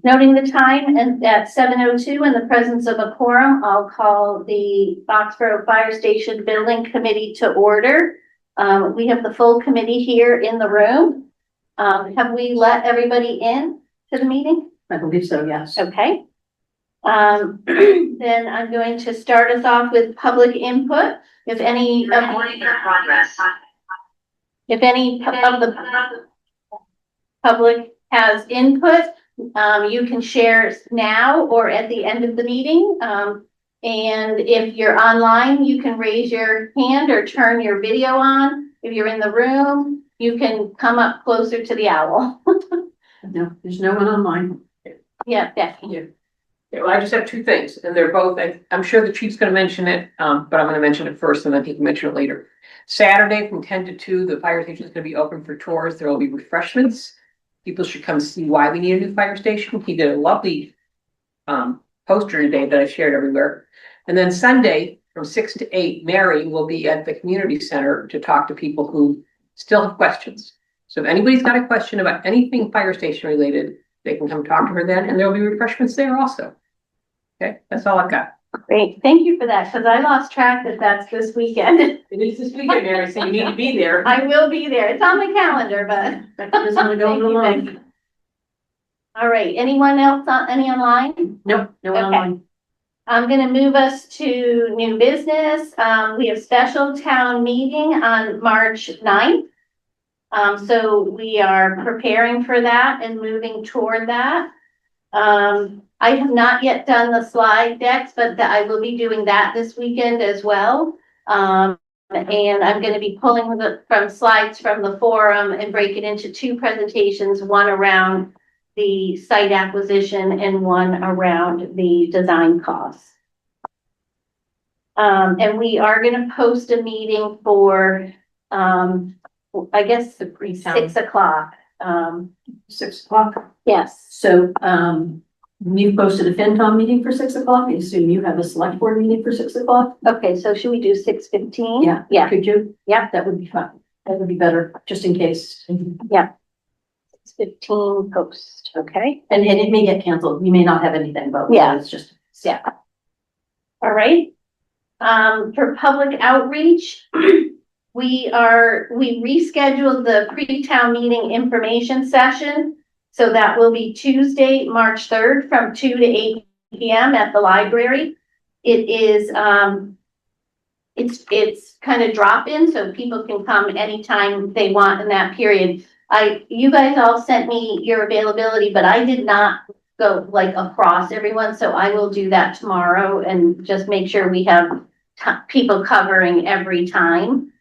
Noting the time and at 7:02 in the presence of a quorum, I'll call the Foxborough Fire Station Building Committee to order. We have the full committee here in the room. Have we let everybody in to the meeting? I believe so, yes. Okay. Then I'm going to start us off with public input. If any of the public has input, you can share now or at the end of the meeting. And if you're online, you can raise your hand or turn your video on. If you're in the room, you can come up closer to the owl. No, there's no one online. Yeah, Becky. Yeah, well, I just have two things, and they're both, I'm sure the chief's gonna mention it, but I'm gonna mention it first and then he can mention it later. Saturday from 10 to 2, the fire station is gonna be open for tours. There will be refreshments. People should come see why we need a new fire station. He did a lovely poster today that I shared everywhere. And then Sunday from 6 to 8, Mary will be at the community center to talk to people who still have questions. So if anybody's got a question about anything fire station related, they can come talk to her then, and there'll be refreshments there also. Okay, that's all I've got. Great, thank you for that, because I lost track that that's this weekend. It is this weekend, Mary, so you need to be there. I will be there. It's on the calendar, but. Becky doesn't want to go Thank you, online. Becky. All right, anyone else any online? Nope, no one Okay. online. I'm gonna move us to new business. We have special town meeting on March 9th. So we are preparing for that and moving toward that. I have not yet done the slide decks, but I will be doing that this weekend as well. And I'm gonna be pulling from slides from the forum and break it into two presentations, one around the site acquisition and one around the design costs. And we are gonna post a meeting for, I guess, The pre-town. 6 o'clock. 6 o'clock. Yes, So, you posted a FinCom meeting for 6 o'clock. I assume you have a select board meeting for 6 o'clock. okay, so should we do 6:15? Yeah. Yeah, Could you? Yeah. That would be fine. That would be better, just in case. And 6:15 post, okay? it may get canceled. We may not have anything, but Yeah. it's just. Yeah. All right. For public outreach, we rescheduled the pre-town meeting information session. So that will be Tuesday, March 3rd from 2 to 8 p.m. at the library. It is, it's kind of drop-in, so people can come anytime they want in that period. You guys all sent me your availability, but I did not go like across everyone, so I will do that tomorrow and just make sure we have people covering every time.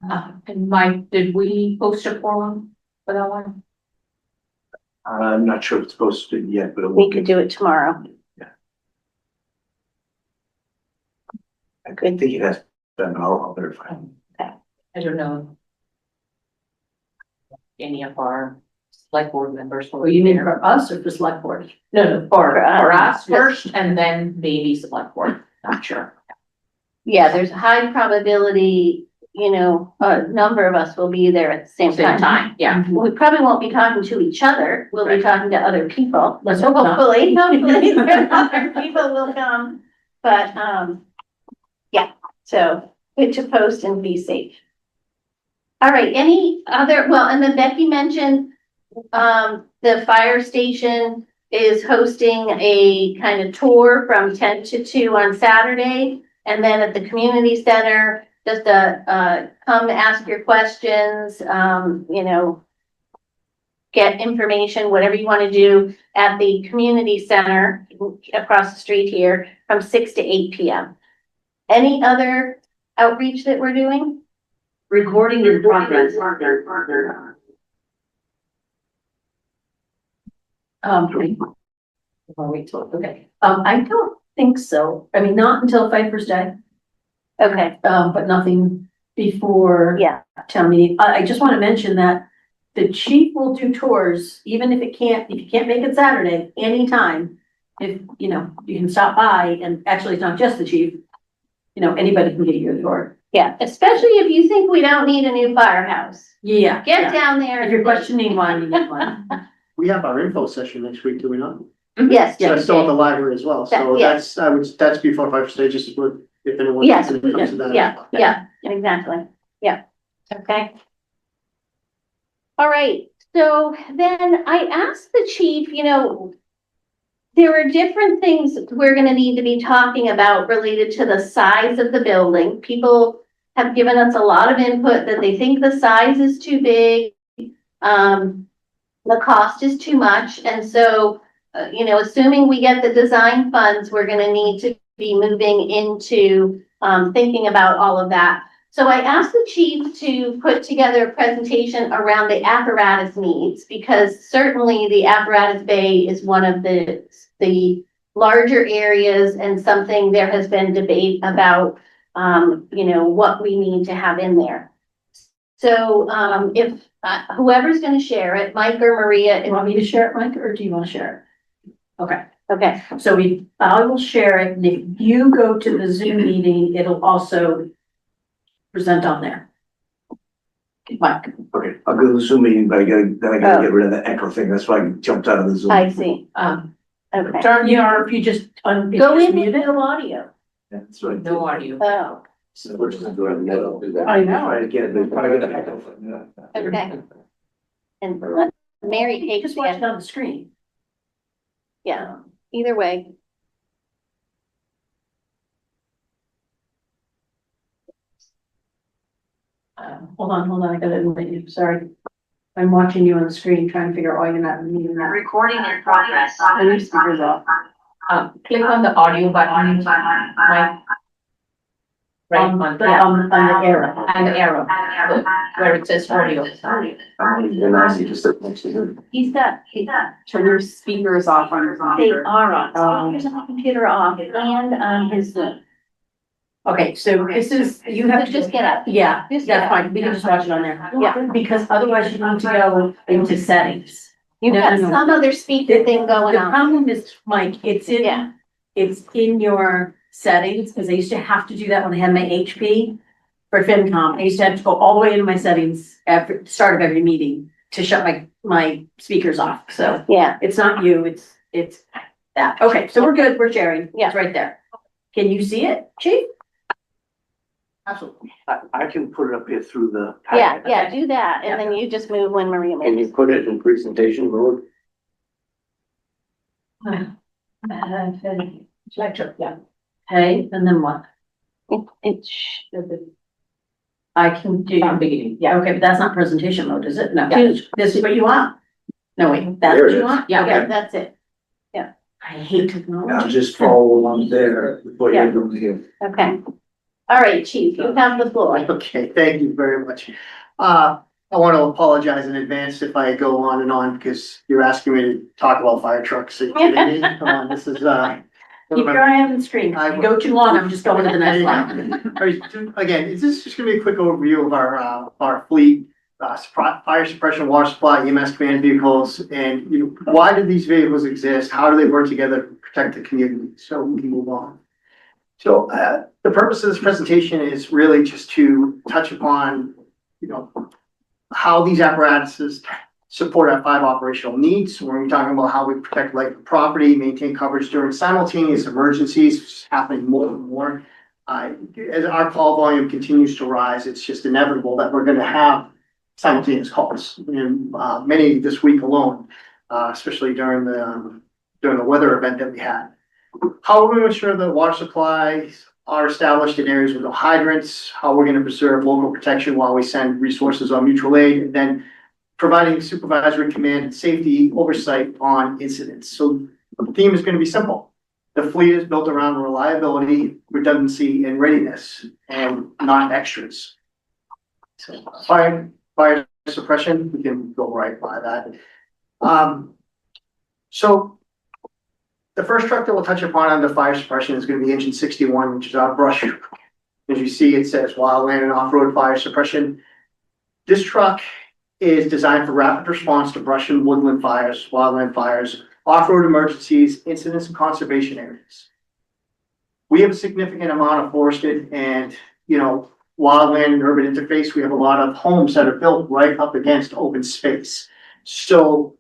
And Mike, did we post a forum for that one? I'm not sure if it's posted yet, but it We will could get. do it tomorrow. I think it has been, I'll verify. I don't know. Any of our select board members. Or you mean for us or for select board? No, For us. us first and then maybe select board, not sure. Yeah, there's a high probability, a number of us will be there at the same time. Yeah. We probably won't be talking to each other. We'll be Right. talking to other people. Let's hope not. Hopefully, other people will come. But, yeah, so good to post and be safe. All right, any other, and then Becky mentioned, the fire station is hosting a kind of tour from 10 to 2 on Saturday. And then at the community center, just come ask your questions, get information, whatever you want to do at the community center across the street here from 6 to 8 p.m. Any other outreach that we're doing? Recording in progress. Okay. I don't think so. I mean, not until Pfeiffer's Day, Okay, but nothing before. yeah, Town meeting. I just want to mention that the chief will do tours, even if you can't make it Saturday, anytime. If, you can stop by, and actually it's not just the chief, anybody can get you a tour. yeah, especially if you think we don't need a new firehouse. Yeah. Get yeah. down there. If you're questioning why you need one. we have our info session next week, do we not? Yes, So yes, that's still at the library as well, so Yes. that's before 5 stages, if anyone. yes, comes to that. yeah, exactly, yeah, okay. All right, so then I asked the chief, there are different things we're gonna need to be talking about related to the size of the building. People have given us a lot of input that they think the size is too big. The cost is too much, and so, assuming we get the design funds, we're gonna need to be moving into, thinking about all of that. So I asked the chief to put together a presentation around the apparatus needs, because certainly the apparatus bay is one of the larger areas and something there has been debate about, what we need to have in there. So, if, whoever's gonna share it, Mike or Maria. You want me to share it, Mike, or do you want to share it? Okay, Okay, so I will share it, and if you go to the Zoom meeting, it'll also present on there. Mike, Okay, I'll go to the Zoom meeting, but I gotta get rid of the echo thing, that's why I jumped out of the Zoom. I see, okay. turn if you just Go in mute with it. no audio. That's right. No audio. Oh, So we're just gonna go ahead and do that. I know. Try to get it, try to get the echo thing, yeah. okay. And let Mary take Just watch it the, on the screen. yeah, either way. Hold on, I gotta admit you, sorry. I'm watching you on the screen, trying to figure out why you're not meeting that. Recording in progress. And your speaker's off. Click on the audio button, right? Right On on the that, arrow. and the arrow, look, where it says audio. You're nice, you just sit next to him. He's got, Turn your speakers off on your they computer. are on, speakers on the computer off and on his Zoom. Okay, so this is, you have So to just get up. Yeah, Just get that's up. fine, we can just watch it on there. Yeah. Because otherwise you need to go into settings. You've No, got no, no. some other speaker thing going The on. problem is, Mike, Yeah. it's in your settings, because I used to have to do that when I had my HP for FinCom. I used to have to go all the way into my settings at the start of every meeting to shut my speakers off, so Yeah, it's not you, it's that. Okay, so we're good, we're sharing, Yeah. it's right there. Can you see it, chief? Absolutely. I can put it up here through the. yeah, do that, and then you just move when Maria Can you moves. put it in presentation mode? Lecture, yeah. Okay, and then what? It's, I can do, Beginning. yeah, okay, but that's not presentation mode, is it? No, Yeah. this is what you want? No, wait, that's There what it you is. want? Yeah, okay, that's it, I hate Now technology. just follow along there, what Yeah. you're doing here. okay. All right, chief, you have the floor. Okay, thank you very much. I want to apologize in advance if I go on, because you're asking me to talk about fire trucks. This is, Keep your eye on the screen. If you go too long, I'm just going to the next one. All right, again, is this just gonna be a quick overview of our fleet, fire suppression, water supply, EMS command vehicles, and, why do these vehicles exist? How do they work together to protect the community? So we can move on. So, the purpose of this presentation is really just to touch upon, how these apparatuses support our 5 operational needs. When we're talking about how we protect life and property, maintain coverage during simultaneous emergencies, which is happening more and more. As our call volume continues to rise, it's just inevitable that we're gonna have simultaneous calls, and many this week alone, especially during the weather event that we had. How are we gonna ensure that water supplies are established in areas with no hydrants? How we're gonna preserve local protection while we send resources on mutual aid, and then providing supervisory command and safety oversight on incidents. So the theme is gonna be simple. The fleet is built around reliability, redundancy, and readiness, and not extras. So fire suppression, we can go right by that. So the first truck that we'll touch upon under fire suppression is gonna be engine 61, which is our brush. As you see, it says wildland and off-road fire suppression. This truck is designed for rapid response to brush and woodland fires, wildland fires, off-road emergencies, incidents, and conservation areas. We have a significant amount of forested and, wildland and urban interface. We have a lot of homes that are built right up against open space. So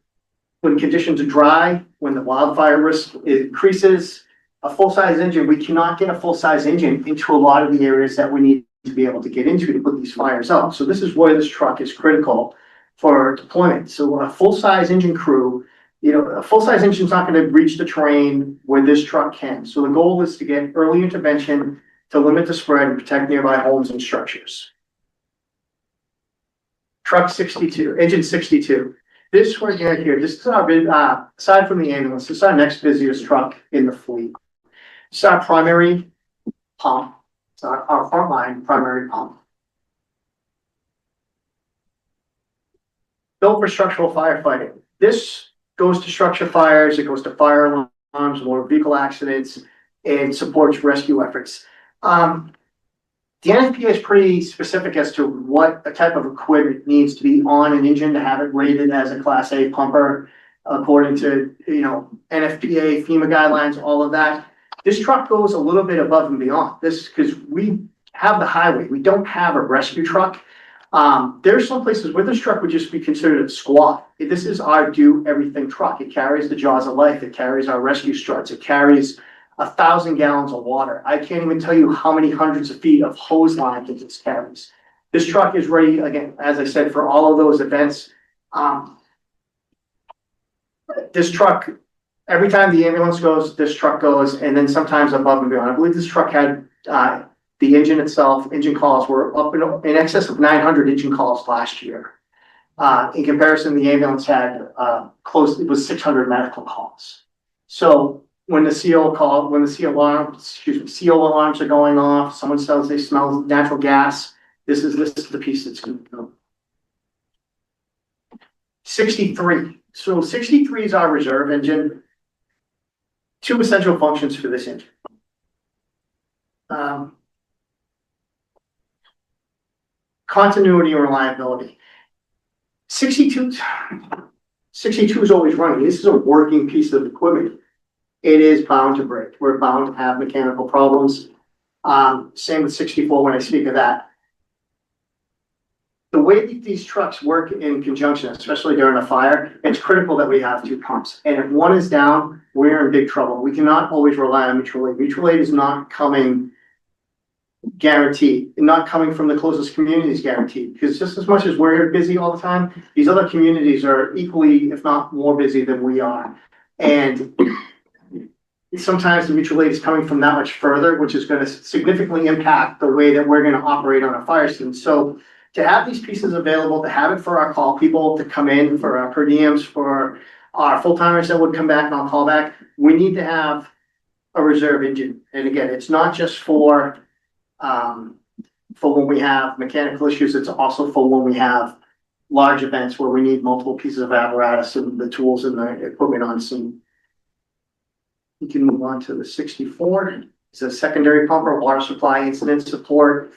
when conditions are dry, when the wildfire risk increases, a full-size engine, we cannot get a full-size engine into a lot of the areas that we need to be able to get into to put these fires out. So this is where this truck is critical for deployment. So a full-size engine crew, a full-size engine is not going to reach the terrain where this truck can. So the goal is to get early intervention to limit the spread and protect nearby homes and structures. Truck 62, engine 62. This right here, this is our big, aside from the ambulance, this is our next busiest truck in the fleet. It's our primary pump. It's our frontline primary pump. Built for structural firefighting. This goes to structure fires, it goes to fire alarms, motor vehicle accidents, and supports rescue efforts. The NFPA is pretty specific as to what a type of equipment needs to be on an engine to have it rated as a Class A pumper, according to, NFPA, FEMA guidelines, all of that. This truck goes a little bit above and beyond this because we have the highway. We don't have a rescue truck. There's some places where this truck would just be considered a squad. This is our do everything truck. It carries the jaws of life. It carries our rescue struts. It carries 1,000 gallons of water. I can't even tell you how many hundreds of feet of hose line that this carries. This truck is ready, again, as I said, for all of those events. This truck, every time the ambulance goes, this truck goes, and then sometimes above and beyond. I believe this truck had the engine itself, engine calls were up in excess of 900 engine calls last year. In comparison, the ambulance had it was 600 medical calls. So when the CO alarms are going off, someone says they smell natural gas, this is the piece that's going to go. 63. So 63 is our reserve engine. Two essential functions for this engine. Continuity and reliability. 62 is always running. This is a working piece of equipment. It is bound to break. We're bound to have mechanical problems. Same with 64 when I speak of that. The way that these trucks work in conjunction, especially during a fire, it's critical that we have two pumps. And if one is down, we're in big trouble. We cannot always rely on mutual aid. Mutual aid is not coming guaranteed, and not coming from the closest communities guaranteed. Because just as much as we're busy all the time, these other communities are equally, if not more busy than we are. And sometimes the mutual aid is coming from that much further, which is going to significantly impact the way that we're going to operate on a fire scene. So to have these pieces available, to have it for our call people to come in, for our per diems, for our full-timers that would come back on call back, we need to have a reserve engine. And again, it's not just for when we have mechanical issues, it's also for when we have large events where we need multiple pieces of apparatus and the tools and the equipment on scene. We can move on to the 64. It's a secondary pumper, water supply, incident support.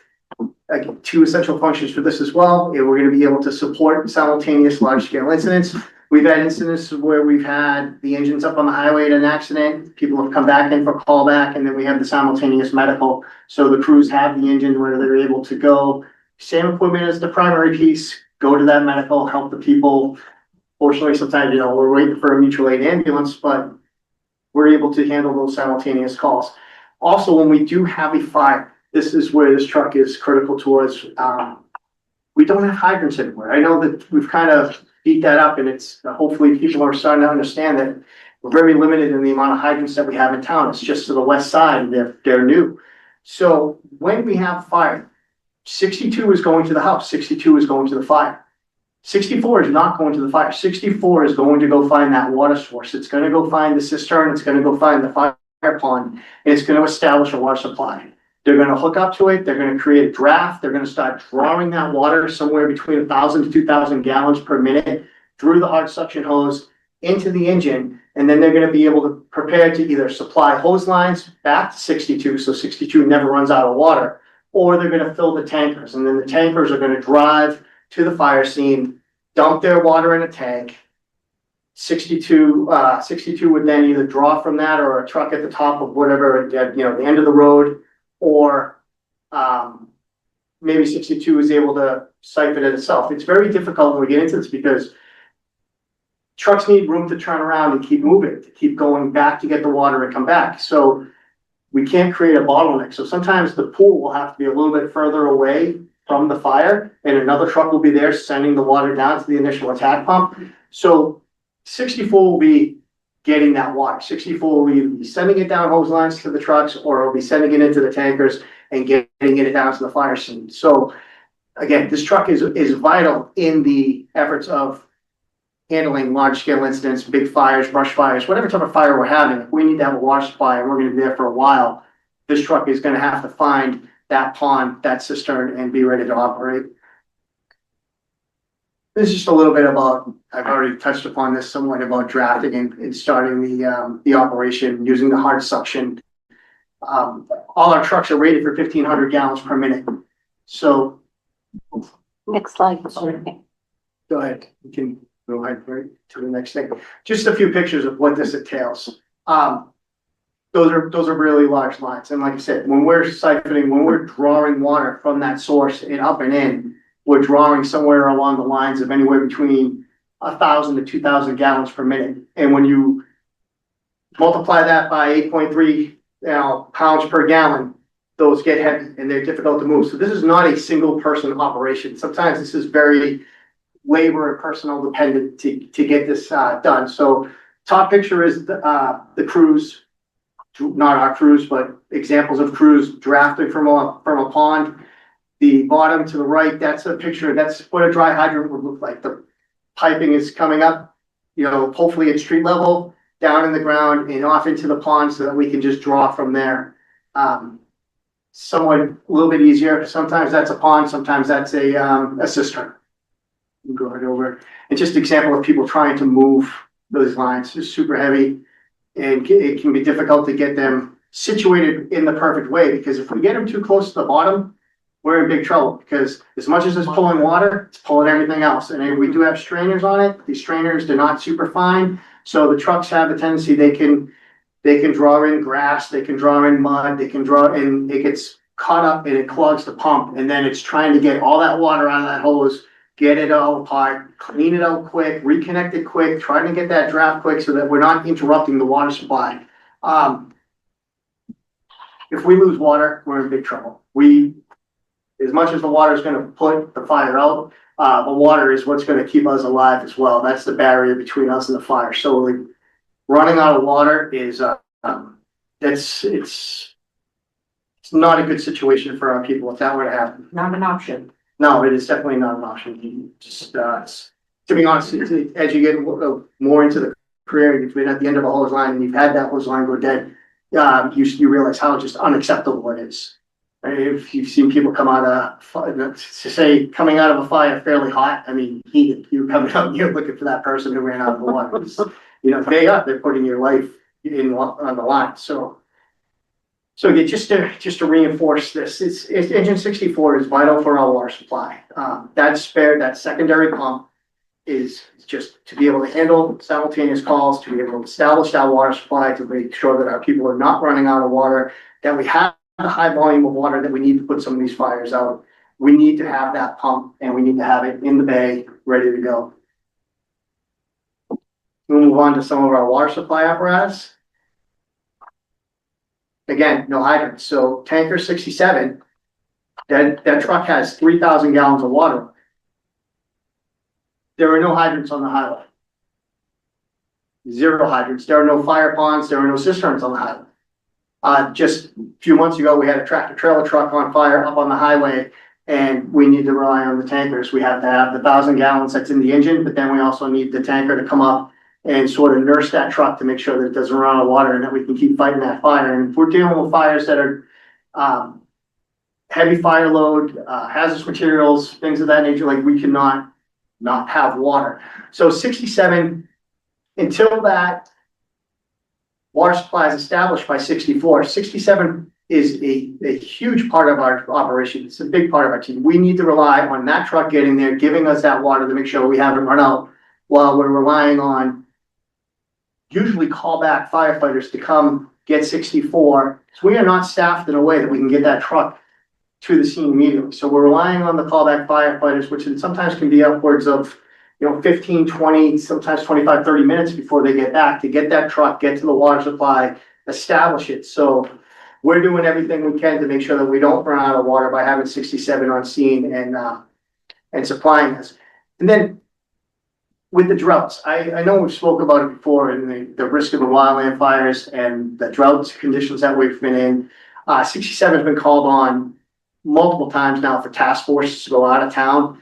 Again, two essential functions for this as well. We're going to be able to support simultaneous large-scale incidents. We've had incidents where we've had the engines up on the highway at an accident. People have come back in for callback, and then we have the simultaneous medical. So the crews have the engine where they're able to go. Same equipment as the primary piece. Go to that medical, help the people. Fortunately, sometimes, we're waiting for a mutual aid ambulance, but we're able to handle those simultaneous calls. Also, when we do have a fire, this is where this truck is critical towards. We don't have hydrants anywhere. I know that we've kind of beat that up, and it's hopefully people are starting to understand that we're very limited in the amount of hydrants that we have in town. It's just to the west side, and they're new. So when we have fire, 62 is going to the house, 62 is going to the fire. 64 is not going to the fire. 64 is going to go find that water source. It's going to go find the cistern. It's going to go find the fire pond, and it's going to establish a water supply. They're going to hook up to it. They're going to create a draft. They're going to start drawing that water somewhere between 1,000 to 2,000 gallons per minute through the hard suction hose into the engine. And then they're going to be able to prepare to either supply hose lines back to 62, so 62 never runs out of water, or they're going to fill the tankers. And then the tankers are going to drive to the fire scene, dump their water in a tank. 62 would then either draw from that or a truck at the top of whatever, the end of the road, or maybe 62 is able to siphon it itself. It's very difficult when we get into this because trucks need room to turn around and keep moving, to keep going back to get the water and come back. So we can't create a bottleneck. So sometimes the pool will have to be a little bit further away from the fire, and another truck will be there sending the water down to the initial attack pump. So 64 will be getting that water. 64 will either be sending it down hose lines to the trucks, or it'll be sending it into the tankers and getting it down to the fire scene. So again, this truck is vital in the efforts of handling large scale incidents, big fires, brush fires, whatever type of fire we're having. If we need to have a water supply and we're going to be there for a while, this truck is going to have to find that pond, that cistern, and be ready to operate. This is just a little bit about, I've already touched upon this somewhat, about drafting and starting the operation using the hard suction. All our trucks are rated for 1,500 gallons per minute. So. Next slide. Go ahead. You can go ahead right to the next thing. Just a few pictures of what this entails. Those are really large lines. And like I said, when we're siphoning, when we're drawing water from that source and up and in, we're drawing somewhere along the lines of anywhere between 1,000 to 2,000 gallons per minute. And when you multiply that by 8.3 pounds per gallon, those get heavy and they're difficult to move. So this is not a single person operation. Sometimes this is very labor and personnel dependent to get this done. So top picture is the crews, not our crews, but examples of crews drafted from a pond. The bottom to the right, that's a picture, that's what a dry hydrant would look like. The piping is coming up, hopefully at street level, down in the ground and off into the pond so that we can just draw from there. Somewhat a little bit easier. Sometimes that's a pond, sometimes that's a cistern. Go right over. It's just an example of people trying to move those lines. It's super heavy and it can be difficult to get them situated in the perfect way, because if we get them too close to the bottom, we're in big trouble, because as much as it's pulling water, it's pulling everything else. And we do have strainers on it. These strainers, they're not super fine. So the trucks have a tendency, they can draw in grass, they can draw in mud, they can draw in, it gets caught up and it clogs the pump. And then it's trying to get all that water out of that hose, get it all apart, clean it out quick, reconnect it quick, trying to get that draft quick so that we're not interrupting the water supply. If we lose water, we're in big trouble. As much as the water is going to put the fire out, the water is what's going to keep us alive as well. That's the barrier between us and the fire. So like, running out of water is it's not a good situation for our people if that were to happen. Not an option. No, it is definitely not an option. Just to be honest, as you get more into the career, you've been at the end of a hose line and you've had that hose line go dead, you realize how just unacceptable it is. If you've seen people come out of, coming out of a fire fairly hot, I mean, heated, you're coming out and you're looking for that person who ran out of the water. They're putting your life on the line. So yeah, just to reinforce this, engine 64 is vital for our water supply. That secondary pump is just to be able to handle simultaneous calls, to be able to establish that water supply, to make sure that our people are not running out of water, that we have a high volume of water that we need to put some of these fires out. We need to have that pump and we need to have it in the bay ready to go. We'll move on to some of our water supply apparatus. Again, no hydrants. So tanker 67, that truck has 3,000 gallons of water. There are no hydrants on the highway. Zero hydrants. There are no fire ponds. There are no cisterns on the highway. Just a few months ago, we had a tractor trailer truck on fire up on the highway, and we need to rely on the tankers. We have to have the 1,000 gallons that's in the engine, but then we also need the tanker to come up and sort of nurse that truck to make sure that it doesn't run out of water and that we can keep fighting that fire. And if we're dealing with fires that are heavy fire load, hazardous materials, things of that nature, like we cannot not have water. So 67, until that water supply is established by 64, 67 is a huge part of our operation. It's a big part of our team. We need to rely on that truck getting there, giving us that water to make sure we haven't run out, while we're relying on usually callback firefighters to come get 64. So we are not staffed in a way that we can get that truck to the scene immediately. So we're relying on the callback firefighters, which sometimes can be upwards of 15, 20, sometimes 25, 30 minutes before they get back to get that truck, get to the water supply, establish it. So we're doing everything we can to make sure that we don't run out of water by having 67 on scene and supplying us. And then with the droughts, I know we've spoke about it before, and the risk of the wildland fires and the drought conditions that we've been in. 67 has been called on multiple times now for task forces to go out of town.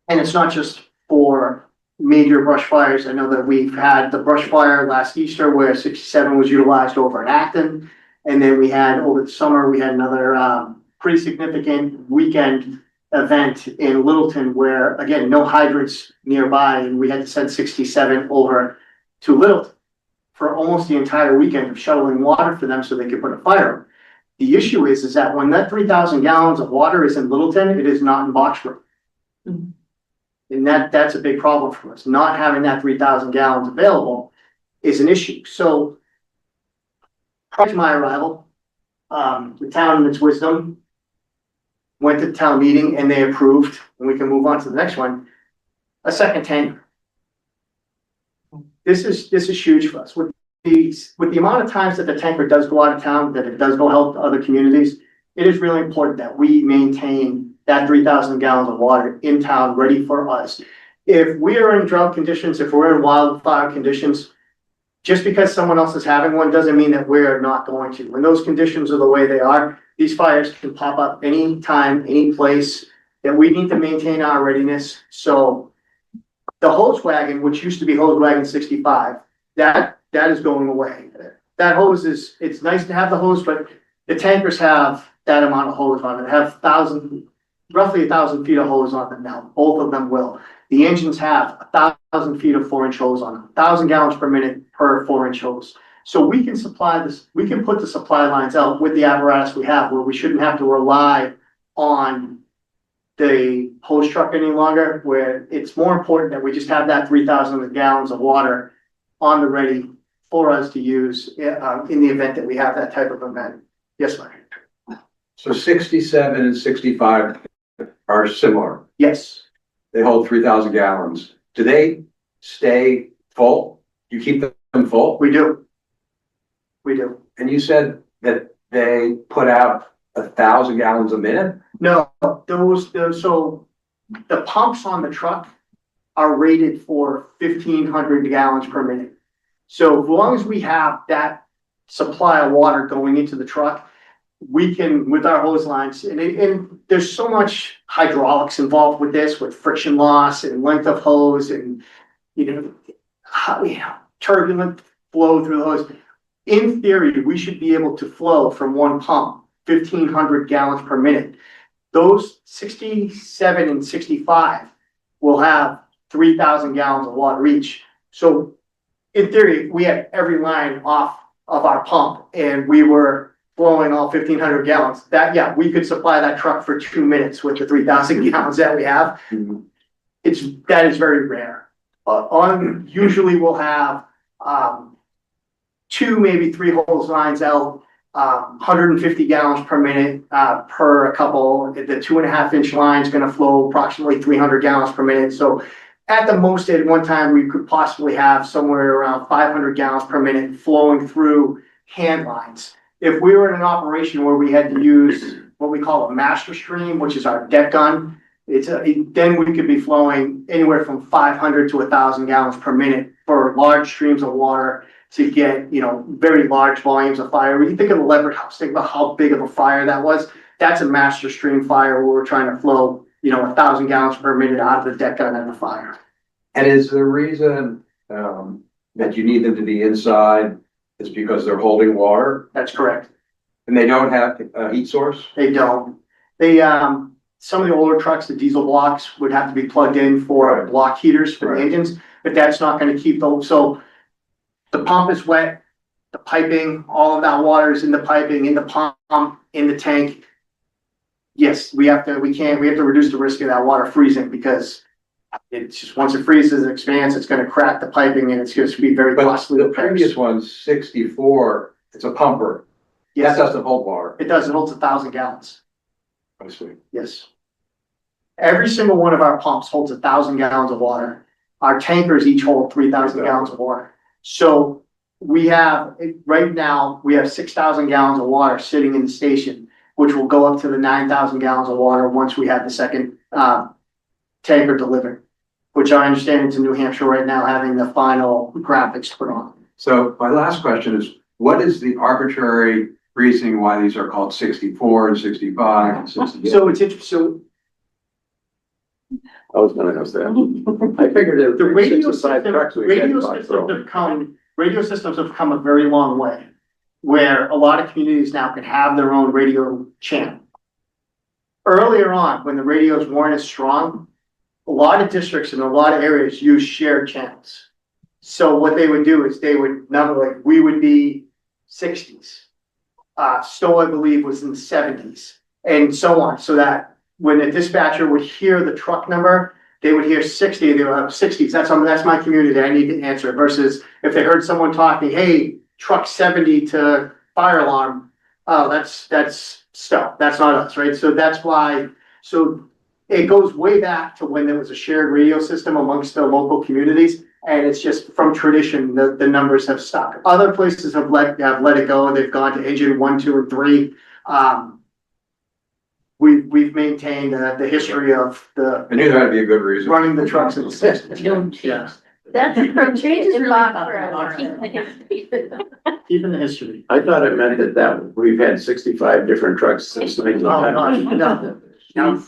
And it's not just for major brush fires. I know that we've had the brush fire last Easter where 67 was utilized over in Acton. And then we had over the summer, we had another pretty significant weekend event in Littleton where, again, no hydrants nearby, and we had to send 67 over to Littleton for almost the entire weekend of shoveling water for them so they could put a fire on. The issue is that when that 3,000 gallons of water is in Littleton, it is not in Boxborough. Mhm. And that's a big problem for us. Not having that 3,000 gallons available is an issue. So prior to my arrival, the town in its wisdom went to the town meeting and they approved, and we can move on to the next one, a second tanker. This is huge for us. With the amount of times that the tanker does go out of town, that it does go help other communities, it is really important that we maintain that 3,000 gallons of water in town ready for us. If we are in drought conditions, if we're in wildfire conditions, just because someone else is having one doesn't mean that we're not going to. When those conditions are the way they are, these fires can pop up anytime, any place, that we need to maintain our readiness. So the hose wagon, which used to be hose wagon 65, that is going away. That hose it's nice to have the hose, but the tankers have that amount of hose on it. They have roughly 1,000 feet of hose on them now. Both of them will. The engines have 1,000 feet of 4-inch hose on them, 1,000 gallons per minute per 4-inch hose. So we can supply this, we can put the supply lines out with the apparatus we have where we shouldn't have to rely on the hose truck any longer, where it's more important that we just have that 3,000 gallons of water on the ready for us to use in the event that we have that type of event. Yes, Larry. So 67 and 65 are similar. Yes, They hold 3,000 gallons. Do they stay full? You keep them full? we do. We do. And you said that they put out 1,000 gallons a minute? No, so the pumps on the truck are rated for 1,500 gallons per minute. So as long as we have that supply of water going into the truck, we can, with our hose lines, and there's so much hydraulics involved with this, with friction loss and length of hose and, turbulent flow through the hose. In theory, we should be able to flow from one pump 1,500 gallons per minute. Those 67 and 65 will have 3,000 gallons of water each. So in theory, we had every line off of our pump and we were flowing all 1,500 gallons. We could supply that truck for 2 minutes with the 3,000 gallons that we have. That is very rare. Usually we'll have 2, maybe 3 hose lines out, 150 gallons per minute per a couple. The 2.5-inch line is going to flow approximately 300 gallons per minute. So at the most, at one time, we could possibly have somewhere around 500 gallons per minute flowing through hand lines. If we were in an operation where we had to use what we call a master stream, which is our deck gun, then we could be flowing anywhere from 500 to 1,000 gallons per minute for large streams of water to get, very large volumes of fire. When you think of the Leopard House, think about how big of a fire that was. That's a master stream fire where we're trying to flow, 1,000 gallons per minute out of the deck gun and the fire. And is the reason that you need them to be inside is because they're holding water That's correct. and they don't have a heat source? They don't. Some of the older trucks, the diesel blocks would have to be plugged in for block heaters for the Right. engines, but that's not going to keep those. So the pump is wet, the piping, all of that water is in the piping, in the pump, in the tank. Yes, we have to reduce the risk of that water freezing because it's just, once it freezes and expands, it's going to crack the piping and it's going to be very But costly. the repairs. previous one's 64, it's a pumper. That Yes, doesn't hold water. it does. It holds 1,000 gallons. I see. Yes. Every single one of our pumps holds 1,000 gallons of water. Our tankers each hold 3,000 gallons of water. So we have, right now, we have 6,000 gallons of water sitting in the station, which will go up to the 9,000 gallons of water once we have the second tanker delivered, which I understand is in New Hampshire right now, having the final graphics put on. So my last question is, what is the arbitrary reasoning why these are called 64 and 65 and 68? So it's interesting, I was gonna ask that. I figured it the would be radio 65 system, trucks we radio had by systems have come a very long way, where a lot of communities now can have their own radio channel. Earlier on, when the radios weren't as strong, a lot of districts in a lot of areas use shared channels. So what they would do is they would, like, we would be 60s. Stowe, I believe, was in the 70s, and so on, so that when the dispatcher would hear the truck number, they would hear 60, they would have 60s, that's my community, I need to answer it, versus if they heard someone talking, hey, truck 70 to fire alarm, oh, that's Stowe, that's not us, right? So that's why, so it goes way back to when there was a shared radio system amongst the local communities, and it's just from tradition, the numbers have stuck. Other places have let it go, they've gone to engine 1, 2, or 3. We've maintained the history of the I knew that'd be a good reason. running the trucks in the system. Yeah, That's from changes Really box about forever. keeping the history. I thought it meant that we've had 65 different trucks since Oh, gosh, 1900. no.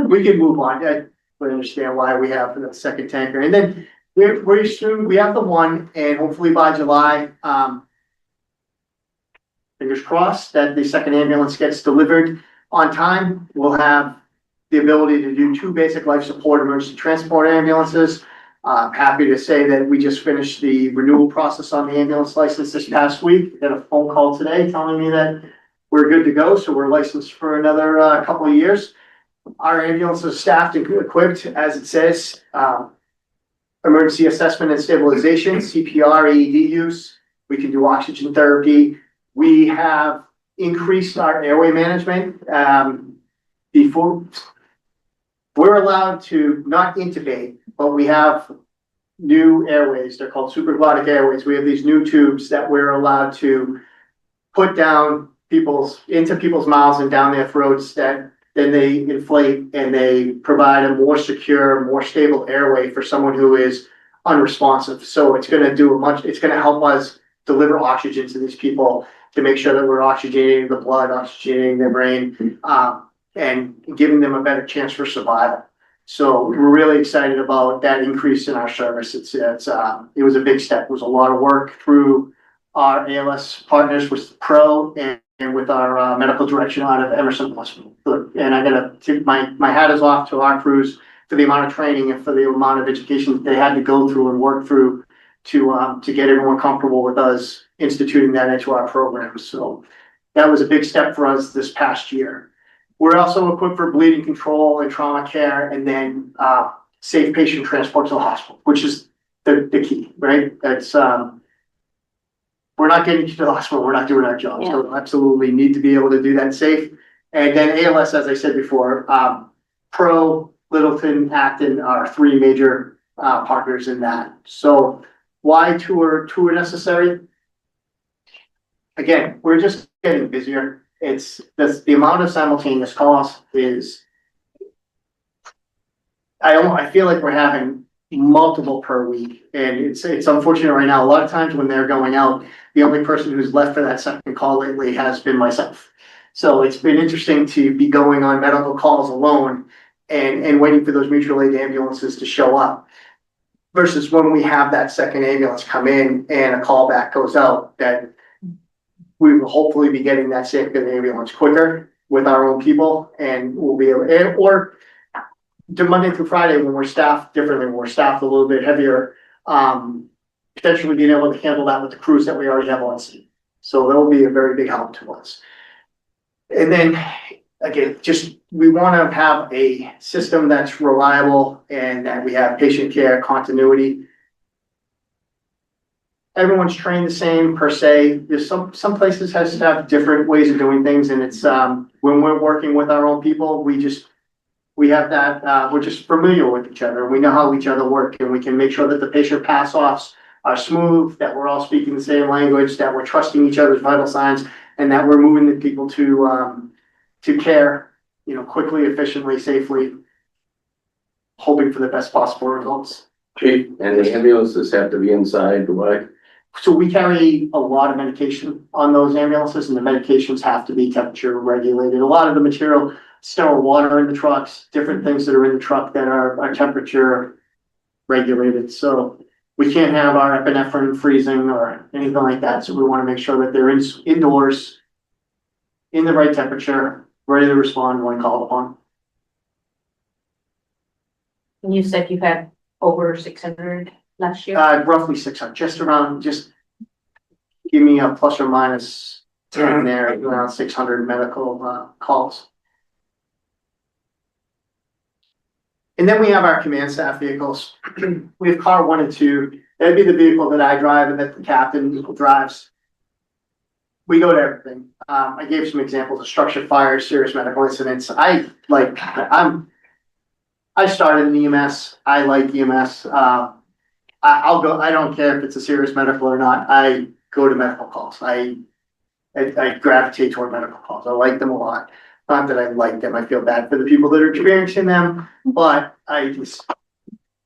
We can move on. I understand why we have the second tanker. And then we're soon, we have the one, and hopefully by July, fingers crossed that the second ambulance gets delivered on time. We'll have the ability to do 2 basic life support emergency transport ambulances. I'm happy to say that we just finished the renewal process on the ambulance license this past week. Got a phone call today telling me that we're good to go, so we're licensed for another couple of years. Our ambulance is staffed and equipped, as it says, emergency assessment and stabilization, CPR, AED use. We can do oxygen therapy. We have increased our airway management. Before, we're allowed to not intubate, but we have new airways. They're called supraglottic airways. We have these new tubes that we're allowed to put down into people's mouths and down their throats, that then they inflate and they provide a more secure, more stable airway for someone who is unresponsive. So it's going to it's going to help us deliver oxygen to these people, to make sure that we're oxygenating the blood, oxygenating their brain, and giving them a better chance for survival. So we're really excited about that increase in our service. It was a big step. It was a lot of work through our ALS partners with Pro and with our medical direction out of Emerson Hospital. And I gotta tip my hat is off to our crews for the amount of training and for the amount of education that they had to go through and work through to get everyone comfortable with us instituting that into our program. So that was a big step for us this past year. We're also equipped for bleeding control and trauma care, and then safe patient transport to the hospital, which is the key, right? That's we're not getting you to the hospital, we're not doing our job. Yeah. So absolutely need to be able to do that safe. And then ALS, as I said before, Pro, Littleton, Acton are 3 major partners in that. So why two are necessary? Again, we're just getting busier. It's the amount of simultaneous calls is, I feel like we're having multiple per week, and it's unfortunate right now. A lot of times when they're going out, the only person who's left for that second call lately has been myself. So it's been interesting to be going on medical calls alone and waiting for those mutual aid ambulances to show up, versus when we have that second ambulance come in and a call back goes out, that we will hopefully be getting that second ambulance quicker with our own people, and we'll be able, or to Monday through Friday when we're staffed differently, when we're staffed a little bit heavier, potentially being able to handle that with the crews that we already have on scene. So that will be a very big help to us. And then again, we want to have a system that's reliable and that we have patient care continuity. Everyone's trained the same per se. There's some places has to have different ways of doing things, and it's when we're working with our own people, we just We have that, we're just familiar with each other. We know how each other work, and we can make sure that the patient pass-offs are smooth, that we're all speaking the same language, that we're trusting each other's vital signs, and that we're moving the people to care, quickly, efficiently, safely, hoping for the best possible results. Chief, and the ambulances have to be inside, why? So we carry a lot of medication on those ambulances, and the medications have to be temperature regulated. A lot of the material, sterile water in the trucks, different things that are in the truck that are temperature regulated. So we can't have our epinephrine freezing or anything like that. So we want to make sure that they're indoors, in the right temperature, ready to respond when called upon. You said you had over 600 last year? Roughly 600, just give me a plus or minus 10 there, around 600 medical calls. And then we have our command staff vehicles. We have car 1 and 2. That'd be the vehicle that I drive and that the captain drives. We go to everything. I gave some examples of structure fires, serious medical incidents. I started in EMS. I like EMS. I'll go. I don't care if it's a serious medical or not. I go to medical calls. I gravitate toward medical calls. I like them a lot. Not that I like them. I feel bad for the people that are experiencing them, but I just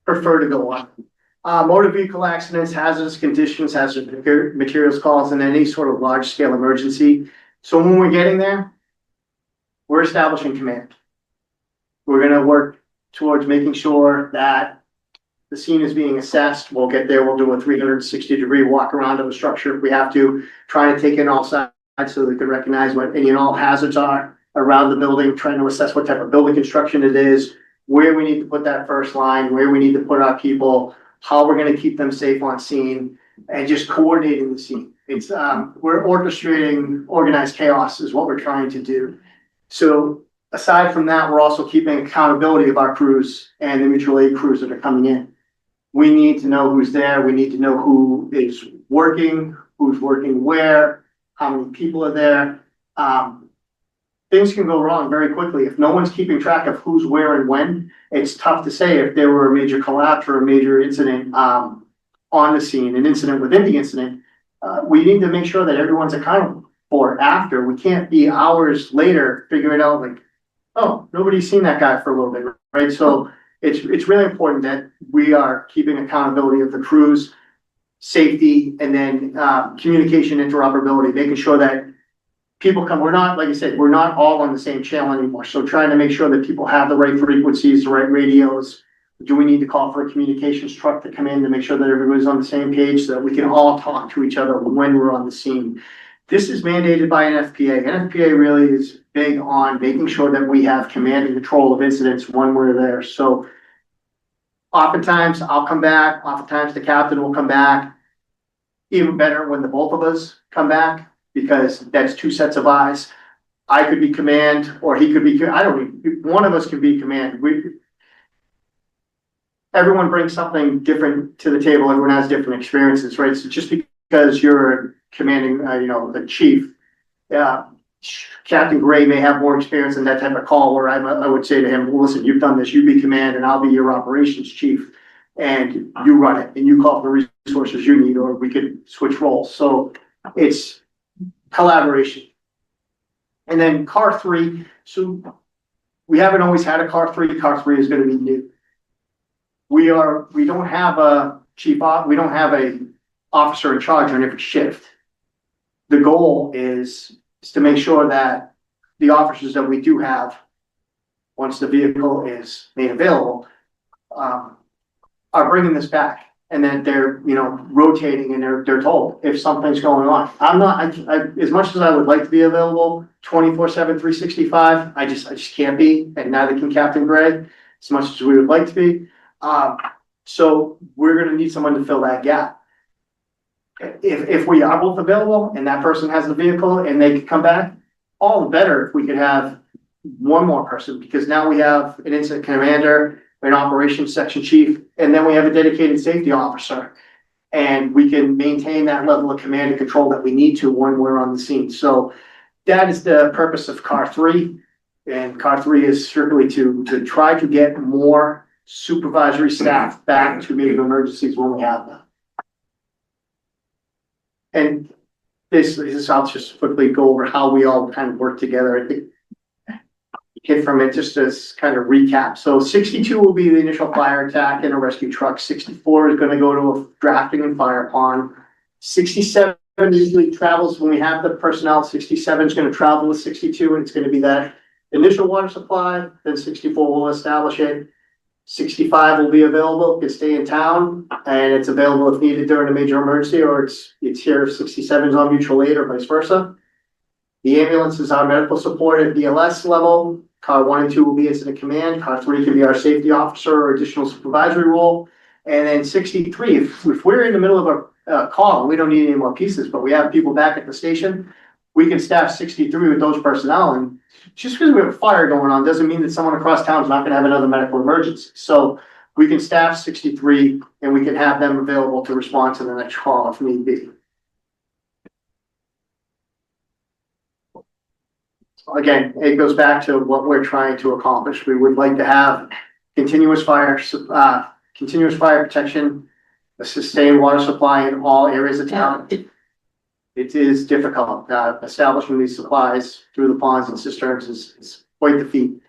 prefer to go on. Motor vehicle accidents, hazardous conditions, hazardous materials calls, and any sort of large scale emergency. So when we're getting there, we're establishing command. We're going to work towards making sure that the scene is being assessed. We'll get there. We'll do a 360-degree walk around of the structure if we have to, try to take in all sides so we can recognize what any and all hazards are around the building, trying to assess what type of building construction it is, where we need to put that first line, where we need to put our people, how we're going to keep them safe on scene, and just coordinating the scene. It's we're orchestrating organized chaos is what we're trying to do. So aside from that, we're also keeping accountability of our crews and the mutual aid crews that are coming in. We need to know who's there. We need to know who is working, who's working where, how many people are there. Things can go wrong very quickly. If no one's keeping track of who's where and when, it's tough to say if there were a major collapse or a major incident on the scene, an incident within the incident. We need to make sure that everyone's accountable for it after. We can't be hours later figuring out like, oh, nobody's seen that guy for a little bit, right? So it's really important that we are keeping accountability of the crews, safety, and then communication interoperability, making sure that people come, we're not, like I said, we're not all on the same channel anymore. So trying to make sure that people have the right frequencies, the right radios. Do we need to call for a communications truck to come in to make sure that everybody's on the same page so that we can all talk to each other when we're on the scene? This is mandated by an FPA. NFPA really is big on making sure that we have command and control of incidents when we're there. So oftentimes I'll come back, oftentimes the captain will come back. Even better when the both of us come back, because that's 2 sets of eyes. I could be command, or he could be, one of us can be command. Everyone brings something different to the table. Everyone has different experiences, right? So just because you're commanding, the chief, Captain Gray may have more experience in that type of call where I would say to him, well, listen, you've done this, you be command and I'll be your operations chief and you run it and you call for the resources you need, or we could switch roles. So it's collaboration. And then car 3. So we haven't always had a car 3. Car 3 is going to be new. We don't have a chief, we don't have a officer in charge on every shift. The goal is to make sure that the officers that we do have, once the vehicle is made available, are bringing this back, and that they're, rotating and they're told if something's going on. I'm not, as much as I would like to be available 24/7, 365, I just can't be, and neither can Captain Gray, as much as we would like to be. So we're going to need someone to fill that gap. If we are both available and that person has the vehicle and they can come back, all the better if we could have one more person, because now we have an incident commander, an operations section chief, and then we have a dedicated safety officer, and we can maintain that level of command and control that we need to when we're on the scene. So that is the purpose of car 3. And car three is strictly to try to get more supervisory staff back to major emergencies when we have them. And this, I'll just quickly go over how we all kind of work together. I think hit from it just as kind of recap. So 62 will be the initial fire attack in a rescue truck. 64 is going to go to a drafting and fire pond. 67 usually travels when we have the personnel. 67 is going to travel with 62, and it's going to be that initial water supply. Then 64 will establish it. 65 will be available, can stay in town, and it's available if needed during a major emergency, or it's here if 67 is on mutual aid or vice versa. The ambulance is our medical support at BLS level. Car 1 and 2 will be incident command. Car 3 can be our safety officer or additional supervisory role. And then 63, if we're in the middle of a call, we don't need any more pieces, but we have people back at the station, we can staff 63 with those personnel. And just because we have a fire going on doesn't mean that someone across town is not going to have another medical emergency. So we can staff 63 and we can have them available to respond to the next call if need be. Again, it goes back to what we're trying to accomplish. We would like to have continuous fire protection, a sustained water supply in all areas of town. It is difficult. Establishing these supplies through the ponds and cisterns is quite the feat.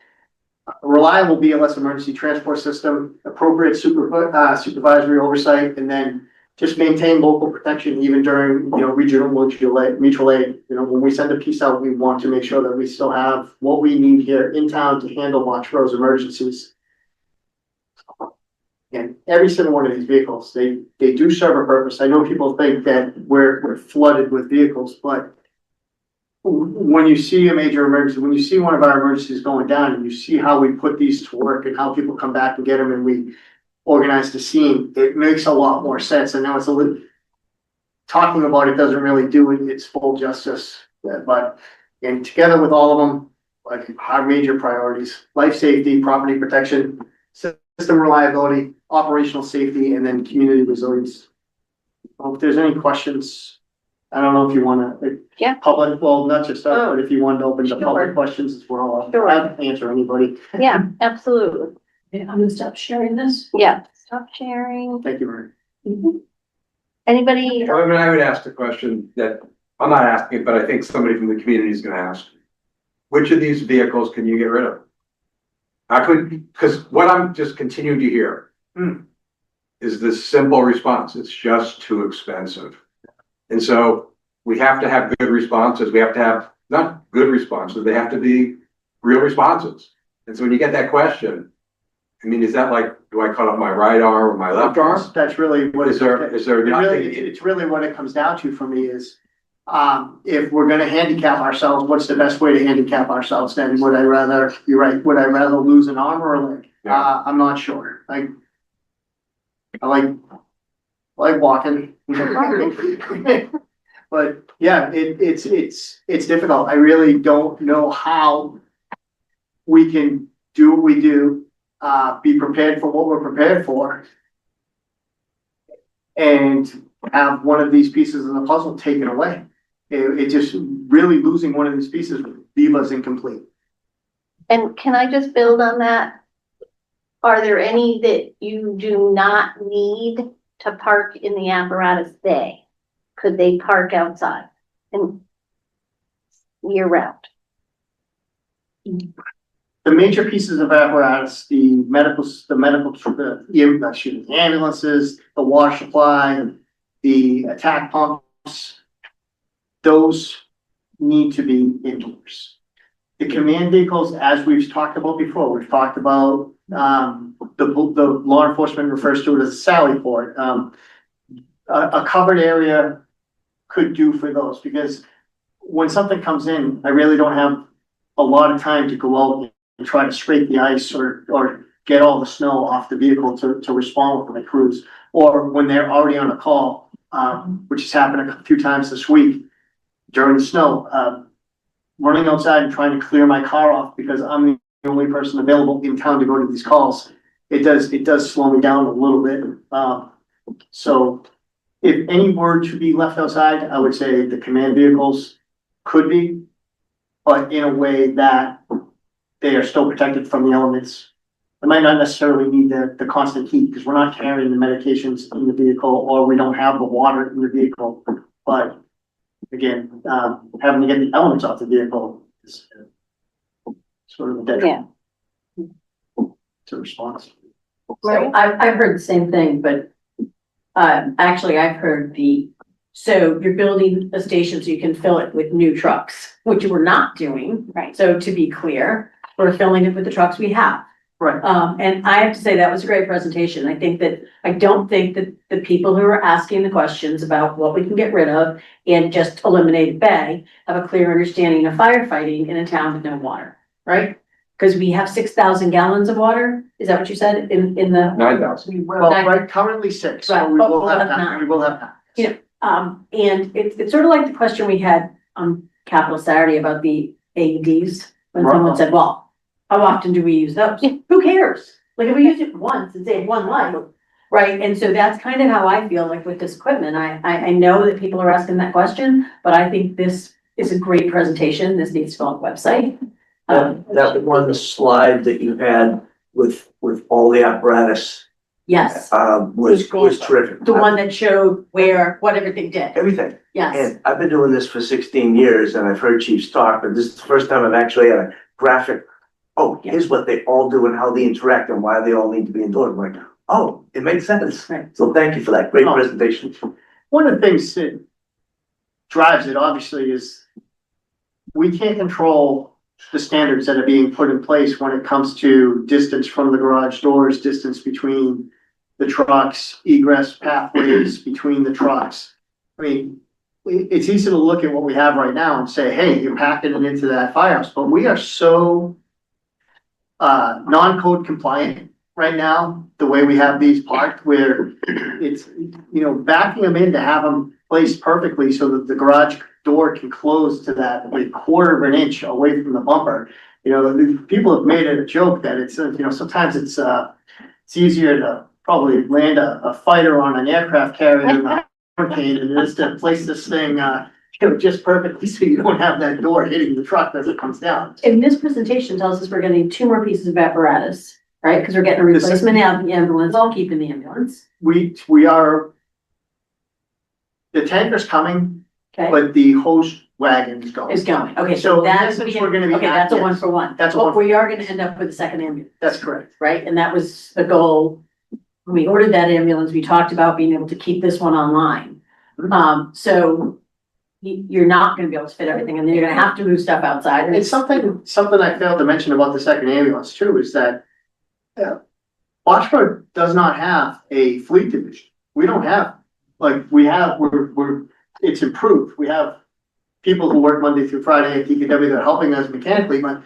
A reliable BLS emergency transport system, appropriate supervisory oversight, and then just maintain local protection even during, regional mutual aid. When we send a piece out, we want to make sure that we still have what we need here in town to handle Montrose emergencies. And every single one of these vehicles, they do serve a purpose. I know people think that we're flooded with vehicles, but when you see a major emergency, when you see one of our emergencies going down and you see how we put these to work and how people come back and get them and we organize the scene, it makes a lot more sense. And now it's a little, talking about it doesn't really do it its full justice. But and together with all of them, like our major priorities, life safety, property protection, system reliability, operational safety, and then community resilience. If there's any questions, I don't know if you want to, public, well, not just us, but if you wanted to open the public questions as well, I'll answer anybody. Yeah, absolutely. I'm gonna stop sharing this. Yeah, stop sharing. Thank you, Mary. Anybody? I would ask the question that, I'm not asking it, but I think somebody from the community is gonna ask. Which of these vehicles can you get rid of? Because what I'm just continuing to hear is this simple response. It's just too expensive. And so we have to have good responses. We have to have not good responses. They have to be real responses. And so when you get that question, I mean, is that like, do I cut off my right arm or my left arm? That's really what Is there nothing? it's really what it comes down to for me is, if we're gonna handicap ourselves, what's the best way to handicap ourselves? Then would I rather, you're right, would I rather lose an arm or a leg? Yeah. I'm not sure. I like walking. But yeah, it's difficult. I really don't know how we can do what we do, be prepared for what we're prepared for, and have one of these pieces of the puzzle taken away. It just really losing one of these pieces would leave us incomplete. And can I just build on that? Are there any that you do not need to park in the apparatus bay? Could they park outside and year round? The major pieces of apparatus, the ambulances, the water supply, the attack pumps, those need to be indoors. The command vehicles, as we've talked about before, we've talked about, the law enforcement refers to it as a sally port. A covered area could do for those, because when something comes in, I really don't have a lot of time to go out and try to scrape the ice or get all the snow off the vehicle to respond with my crews. Or when they're already on a call, which has happened a few times this week during the snow, running outside and trying to clear my car off because I'm the only person available in town to go to these calls. It does slow me down a little bit. So if any were to be left outside, I would say the command vehicles could be, but in a way that they are still protected from the elements. They might not necessarily need the constant heat, because we're not carrying the medications in the vehicle, or we don't have the water in the vehicle. But again, having to get the elements off the vehicle is sort of a detriment to response. So I've heard the same thing, but actually I've heard so you're building a station so you can fill it with new trucks, which we're not doing. Right. So to be clear, we're filling it with the trucks we have. Right. And I have to say that was a great presentation. I don't think that the people who are asking the questions about what we can get rid of and just eliminate Bay have a clear understanding of firefighting in a town with no water, right? Because we have 6,000 gallons of water. Is that what you said in the? 9,000. Well, right, currently 6, so Right, we but will we'll have have that, 9. we will have that. You know, and it's sort of like the question we had on Capital Saturday about the AEDs. When someone said, well, how often do we use those? Who cares? Like if we use it once and save one life, right? And so that's kind of how I feel like with this equipment. I know that people are asking that question, but I think this is a great presentation. This needs to go on the website. That one slide that you had with all the apparatus, Yes, was terrific. the one that showed what everything did. Everything. Yes, And I've been doing this for 16 years and I've heard chiefs talk, but this is the first time I've actually had a graphic. Oh, here's what they all do and how they interact and why they all need to be indoors. I'm like, oh, it makes sense. Right. So thank you for that great Oh. presentation. One of the things that drives it obviously is we can't control the standards that are being put in place when it comes to distance from the garage doors, distance between the trucks, egress pathways between the trucks. I mean, it's easy to look at what we have right now and say, hey, you're packing it into that firehouse, but we are so non-code compliant right now, the way we have these parked, where it's, backing them in to have them placed perfectly so that the garage door can close to that like quarter of an inch away from the bumper. People have made it a joke that it's, sometimes it's easier to probably land a fighter on an aircraft carrier than a hurricane, and it is to place this thing, just perfectly so you don't have that door hitting the truck as it comes down. and this presentation tells us we're getting 2 more pieces of apparatus, right? Because we're getting a This is- replacement ambulance, I'll keep in the ambulance, We are, the tanker's coming, okay? but the hose wagon is going. Is going, okay, So so in that's, essence, we're gonna be okay, at- that's a yes. 1 for 1. That's a But 1 for- we are gonna end up with a second ambulance, That's correct. right? And that was the goal. When we ordered that ambulance, we talked about being able to keep this one online. So you're not gonna be able to fit everything, and then you're gonna have to move stuff outside. and And something I failed to mention about the second ambulance too, is that Washburn does not have a fleet division. We don't have, it's improved. We have people who work Monday through Friday at DPW that are helping us mechanically, but,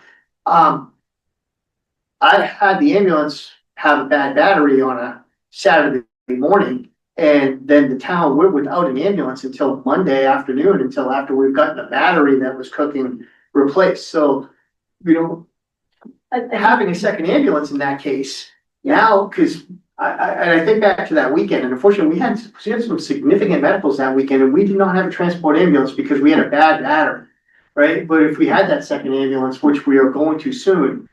I had the ambulance have a bad battery on a Saturday morning. And then the town, we're without an ambulance until Monday afternoon, until after we've gotten a battery that was cooking replaced. So, having a second ambulance in that case, now, because I think back to that weekend, and unfortunately, we had some significant medicals that weekend, and we did not have a transport ambulance because we had a bad battery, right? But if we had that second ambulance, which we are going to soon,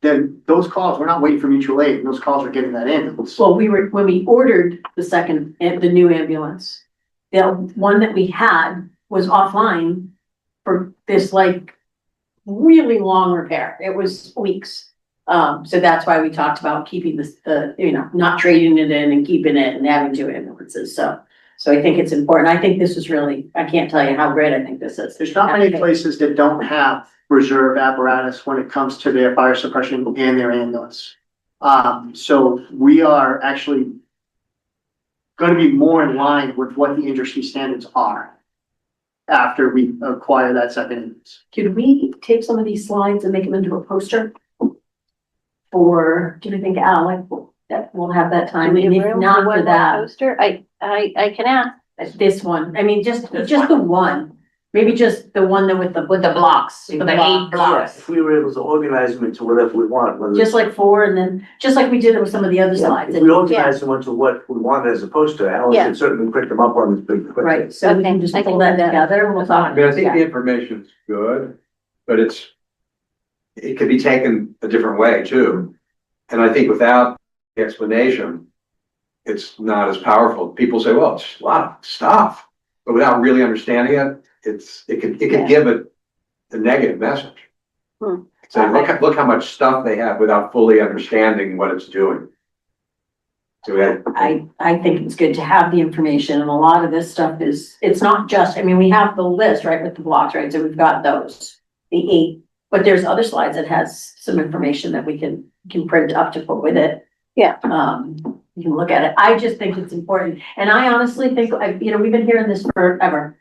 then those calls, we're not waiting for mutual aid, and those calls are getting that ambulance. Well, when we ordered the new ambulance, the one that we had was offline for this really long repair. It was weeks. So that's why we talked about keeping not trading it in and keeping it and having 2 ambulances. So I think it's important. I think this is really, I can't tell you how great I think this is. There's not many places that don't have reserve apparatus when it comes to their fire suppression and their ambulance. So we are actually gonna be more in line with what the industry standards are after we acquire that second ambulance. Could we take some of these slides and make them into a poster? Or do you think, Alec, that we'll have that time? And if not for that, Poster, I can ask. this one, I mean, just the one, maybe just the one that with the blocks. with the 8 blocks. If we were able to organize them into whatever we want, whether Just like 4, and then, just like we did with some of the other slides. if we organize them into what we want as opposed to, Alan Yeah. can certainly print them up on this big. quick. Right, so we can Okay, just I pull can that do that. together and we'll I talk. mean, I think Yeah. the information's good, but it's it could be taken a different way too. And I think without the explanation, it's not as powerful. People say, well, it's a lot of stuff, but without really understanding it, it could give it a negative message. So look how much stuff they have without fully understanding what it's doing. So I think it's good to have the information, and a lot of this stuff it's not just, I mean, we have the list, right, with the blocks, right, so we've got those, the 8, but there's other slides that has some information that we can print up to put with it. Yeah. You can look at it. I just think it's important, and I honestly think, we've been hearing this forever.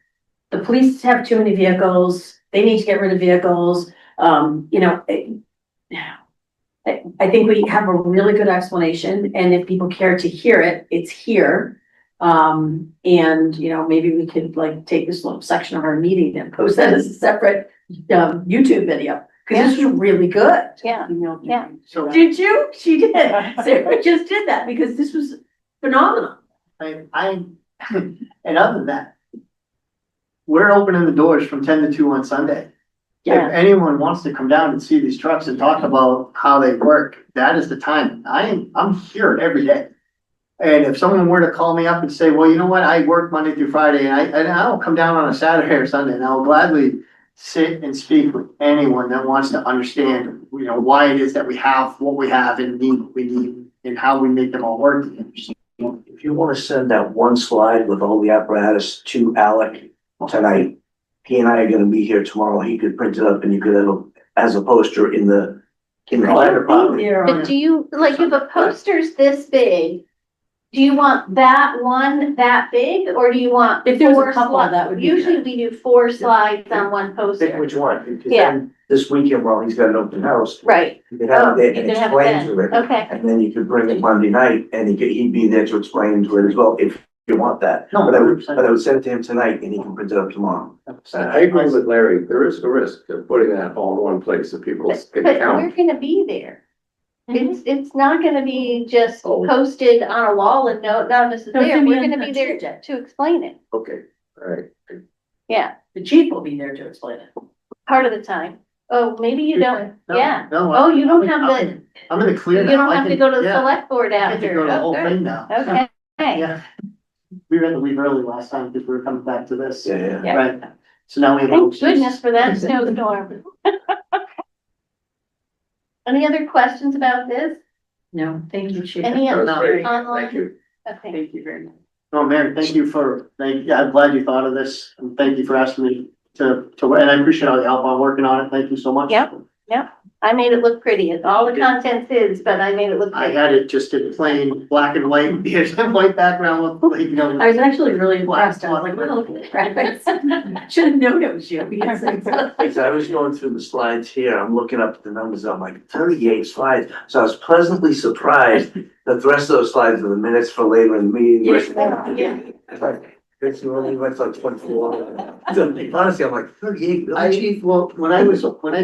The police have too many vehicles, they need to get rid of vehicles, I think we have a really good explanation, and if people care to hear it, it's here. And, maybe we could like take this little section of our meeting and post that as a separate YouTube video, because this was really good. Yeah. Yeah. So Did you? She did. Sarah just did that because this was phenomenal. and other than that, we're opening the doors from 10 to 2 on Sunday. Yeah. If anyone wants to come down and see these trucks and talk about how they work, that is the time. I'm here every day. And if someone were to call me up and say, well, you know what, I work Monday through Friday and I'll come down on a Saturday or Sunday, and I'll gladly sit and speak with anyone that wants to understand, why it is that we have what we have and need what we need and how we make them all work together. If you wanna send that one slide with all the apparatus to Alec tonight, he and I are gonna be here tomorrow, he could print it up and you could have it as a poster in the fire department. But do you, like, if a poster's this big, do you want that one that big, or do you want? If there was a 4 couple, slides? that would be Usually good. we do 4 slides on one Pick poster. which one, because Yeah. then this weekend while he's got an open house, Right. you could have Oh, it there you and could have it explain then. to it. Okay. And then you could bring it Monday night and he'd be there to explain to it as well, if you want that. No, But I 100%. would send it to him tonight and he can print it up tomorrow. I agree with Larry, there is a risk of putting that all in one place if people But can we're count. gonna be there. It's not gonna be just Oh. posted on a wall and not just No, it's there. gonna be We're on gonna the be there project. to explain it. Okay, all right. Yeah, The chief will be there to explain it. part of the time. Oh, maybe you don't. No, Yeah. no, Oh, you don't have the, I'm in the clear you now. don't I have to can- go to the yeah, select board I get to after. go to the Oh, whole good. thing now. Okay. Yeah. We had to leave early last time because we were coming back to this. Yeah. Yeah. Right. So now we have. Thank goodness for that snowstorm. Any other questions about this? No, thank you, chief. Any That was other great. online? Thank you. Okay. Thank you very much. Oh, Mary, thank you I'm glad you thought of this, and thank you for asking me to, and I appreciate all the help on working on it, thank you so much. Yep. I made it look pretty. All the content's his, but I made it look I pretty. had it just in plain black and white, white background with, I was actually really impressed. I was like, wow, look at the graphics. Should have known it was you. because it's- As I was going through the slides here, I'm looking up the numbers, I'm like 38 slides, so I was pleasantly surprised that the rest of those slides are the minutes for later in the meeting. Yeah. It's like, it's only went like 24. Honestly, I'm like 38, I, really? chief, well, when I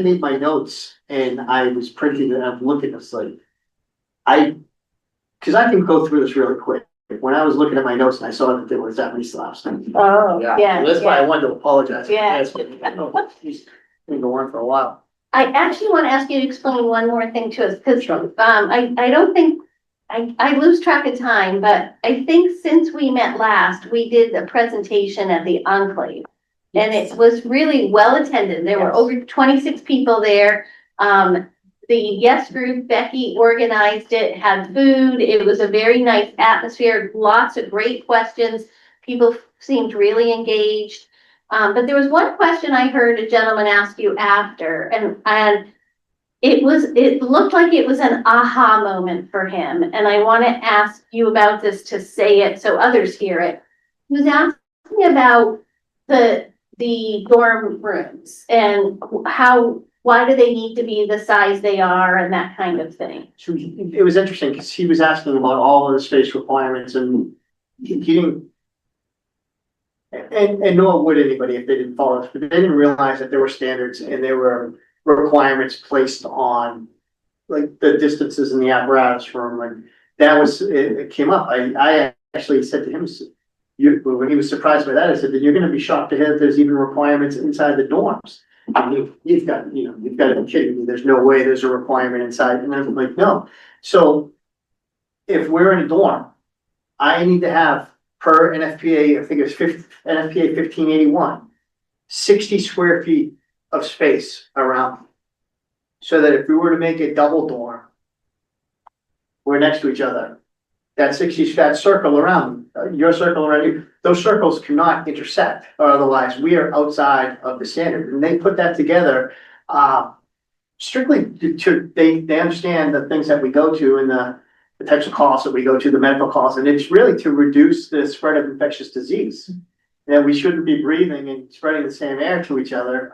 made my notes and I was printing it, I'm looking at this like, cause I can go through this really quick. When I was looking at my notes and I saw that there was that many slaps. Oh, yeah. That's why I yeah. wanted to apologize. Yeah. It's been going on for a while. I actually want to ask you to explain one more thing to us, because, I don't think, I lose track of time, but I think since we met last, we did a presentation at the Enclave. And it was really well attended. There were Yes. over 26 people there. The Yes Group, Becky organized it, had food. It was a very nice atmosphere, lots of great questions. People seemed really engaged. But there was one question I heard a gentleman ask you after, and it looked like it was an aha moment for him. And I want to ask you about this to say it so others hear it. He was asking about the dorm rooms and why do they need to be the size they are and that kind of thing. So it was interesting because he was asking about all of the space requirements and he didn't. And nor would anybody if they didn't follow it, but they didn't realize that there were standards and there were requirements placed on like the distances in the apparatus room, and that was, it came up. I actually said to him, when he was surprised by that, I said that you're gonna be shocked to hear that there's even requirements inside the dorms. You've got, you've got to be kidding me, there's no way there's a requirement inside, and I'm like, no. So if we're in a dorm, I need to have per NFPA, I think it's NFPA 1581, 60 square feet of space around. So that if we were to make a double dorm, we're next to each other. That 60, that circle around, your circle around you, those circles cannot intersect, or otherwise we are outside of the standard. And they put that together, strictly they understand the things that we go to and the types of calls that we go to, the medical calls, and it's really to reduce the spread of infectious disease. That we shouldn't be breathing and spreading the same air to each other.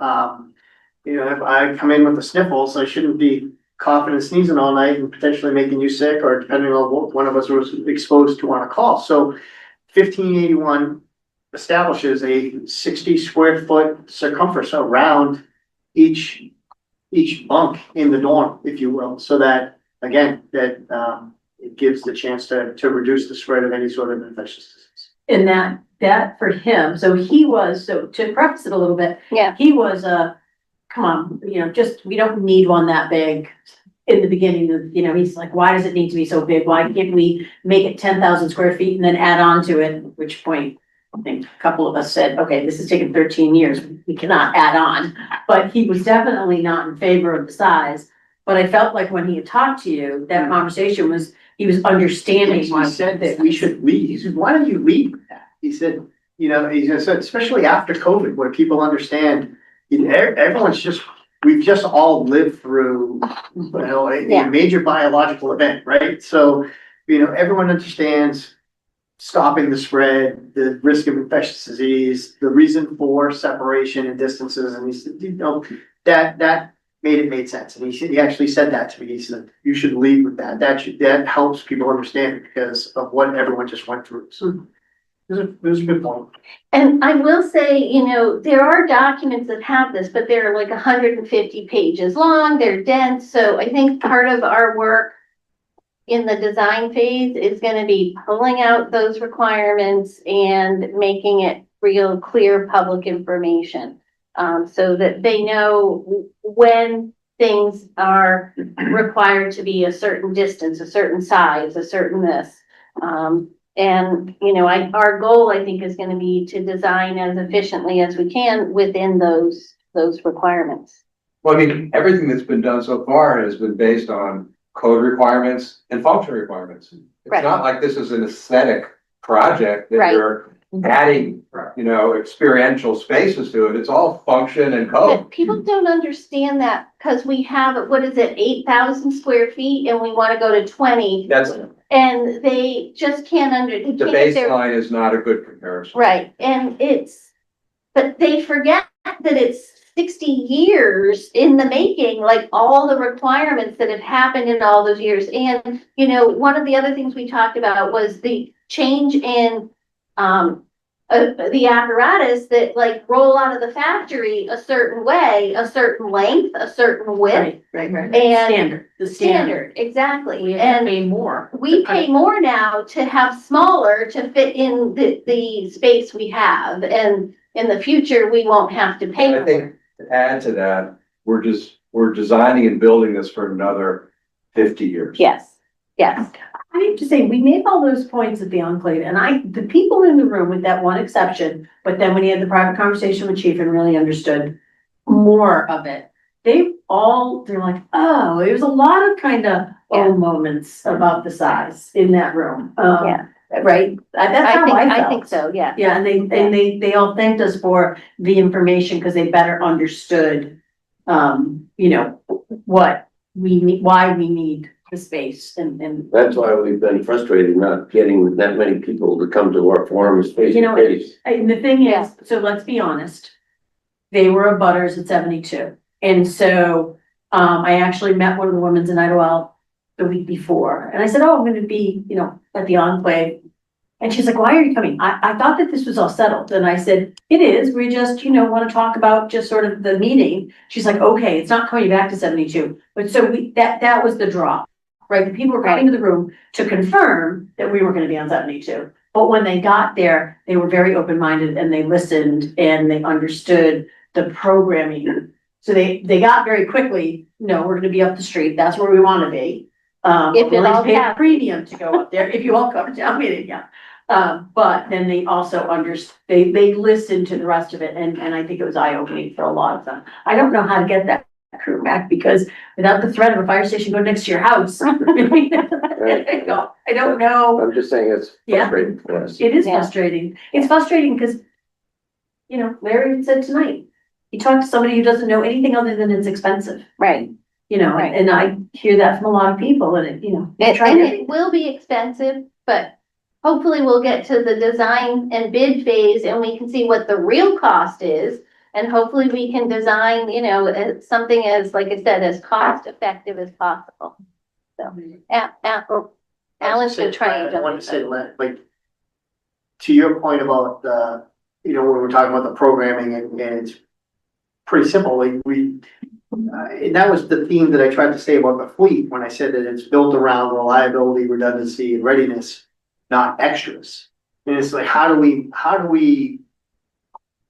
If I come in with the sniffles, I shouldn't be coughing and sneezing all night and potentially making you sick, or depending on what one of us was exposed to on a call. So 1581 establishes a 60 square foot circumference around each bunk in the dorm, if you will, so that, again, it gives the chance to reduce the spread of any sort of infectious disease. And that for him, so to preface it a little bit. Yeah. He was come on, we don't need one that big. In the beginning, he's like, why does it need to be so big? Why can't we make it 10,000 square feet and then add on to it? At which point, I think a couple of us said, okay, this has taken 13 years. We cannot add on. But he was definitely not in favor of the size. But I felt like when he had talked to you, that conversation was, he was understanding. He said that we should lead. He said, why don't you lead with that? He said, he said, especially after COVID, where people understand, we've just all lived through, a major biological event, right? So, everyone understands stopping the spread, the risk of infectious disease, the reason for separation and distances, and he said, that made sense. And he actually said that to me. He said, you should lead with that. That helps people understand it because of what everyone just went through. So it was a good point. And I will say, there are documents that have this, but they're like 150 pages long, they're dense. So I think part of our work in the design phase is going to be pulling out those requirements and making it real clear public information. So that they know when things are required to be a certain distance, a certain size, a certain this. Our goal, I think, is going to be to design as efficiently as we can within those requirements. Well, everything that's been done so far has been based on code requirements and function requirements. It's Right. not like this is an aesthetic project that Right. you're adding, experiential spaces to it. It's all function and code. But people don't understand that because we have, 8,000 square feet and we want to go to 20. That's, And they just can't the baseline is not a good comparison. Right, but they forget that it's 60 years in the making, like all the requirements that have happened in all those years. And, one of the other things we talked about was the change in the apparatus that roll out of the factory a certain way, a certain length, a certain width. Right. And The standard, exactly. We have to And pay more. we pay more now to have smaller to fit in the space we have. And in the future, we won't have to pay I think more. to add to that, we're designing and building this for another 50 years. Yes. I have to say, we made all those points at the enclave, and the people in the room, with that one exception, but then when he had the private conversation with Chief and really understood more of it, they're like, oh, there's a lot of kind of moments about the size in that room. Yeah. Right? That's how I felt. I think so, yeah. Yeah, and they all thanked us for the information because they better understood, what we need, why we need the space and. That's why we've been frustrated not getting that many people to come to our forums face to face. And the thing is, so let's be honest, they were abutters at 72. And so, I actually met one of the women in Idlewild the week before, and I said, oh, I'm gonna be, at the enclave. And she's like, why are you coming? I thought that this was all settled. And I said, it is, we just, want to talk about just sort of the meeting. She's like, okay, it's not coming back to 72. But so that was the draw, right? The people were coming to the room to confirm that we were gonna be on 72. But when they got there, they were very open-minded and they listened and they understood the programming So they got very quickly, no, we're gonna be up the street, that's where we wanna be. If it Willing to all pay a passes. premium to go up there, if you all come to town meeting, yeah. But then they also they listened to the rest of it, and I think it was eye-opening for a lot of them. I don't know how to get that crew back, because without the threat of a fire station going next to your house. I don't know. I'm just saying it's Yeah. frustrating for us. It is Yeah. frustrating. It's frustrating because, you know, Larry said tonight, he talked to somebody who doesn't know anything other than it's expensive, Right. you know, Right. and I hear that from a lot of people, and it, you know. they try And everything. it will be expensive, but hopefully we'll get to the design and bid phase and we can see what the real cost is. And hopefully we can design, you know, something as, like I said, as cost effective as possible. So, Alan's been trying to I want jump to say, in. like, to your point about, you know, when we're talking about the programming and it's pretty simple, like and that was the theme that I tried to say about the fleet, when I said that it's built around reliability, redundancy, and readiness, not extras. And it's like, how do we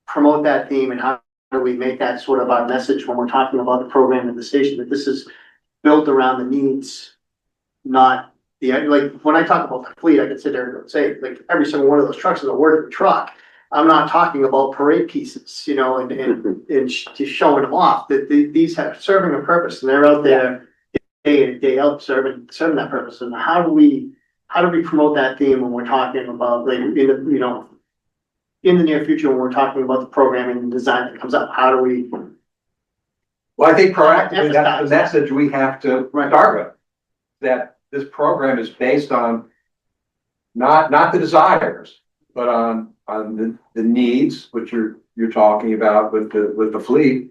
promote that theme, and how do we make that sort of our message when we're talking about the program and the station, that this is built around the needs, not the, like, when I talk about the fleet, I can sit there and say, like, every single one of those trucks is a working truck. I'm not talking about parade pieces, you know, and just showing them off, that these have serving a purpose, and they're out there day in and day out serving that purpose. And how do we promote that theme when we're talking about, like, in the, you know, in the near future, when we're talking about the programming and design that comes up, how do we? Well, I think proactively, that's the message we have to Right. start with. That this program is based on not the desires, but on the needs, which you're talking about with the fleet,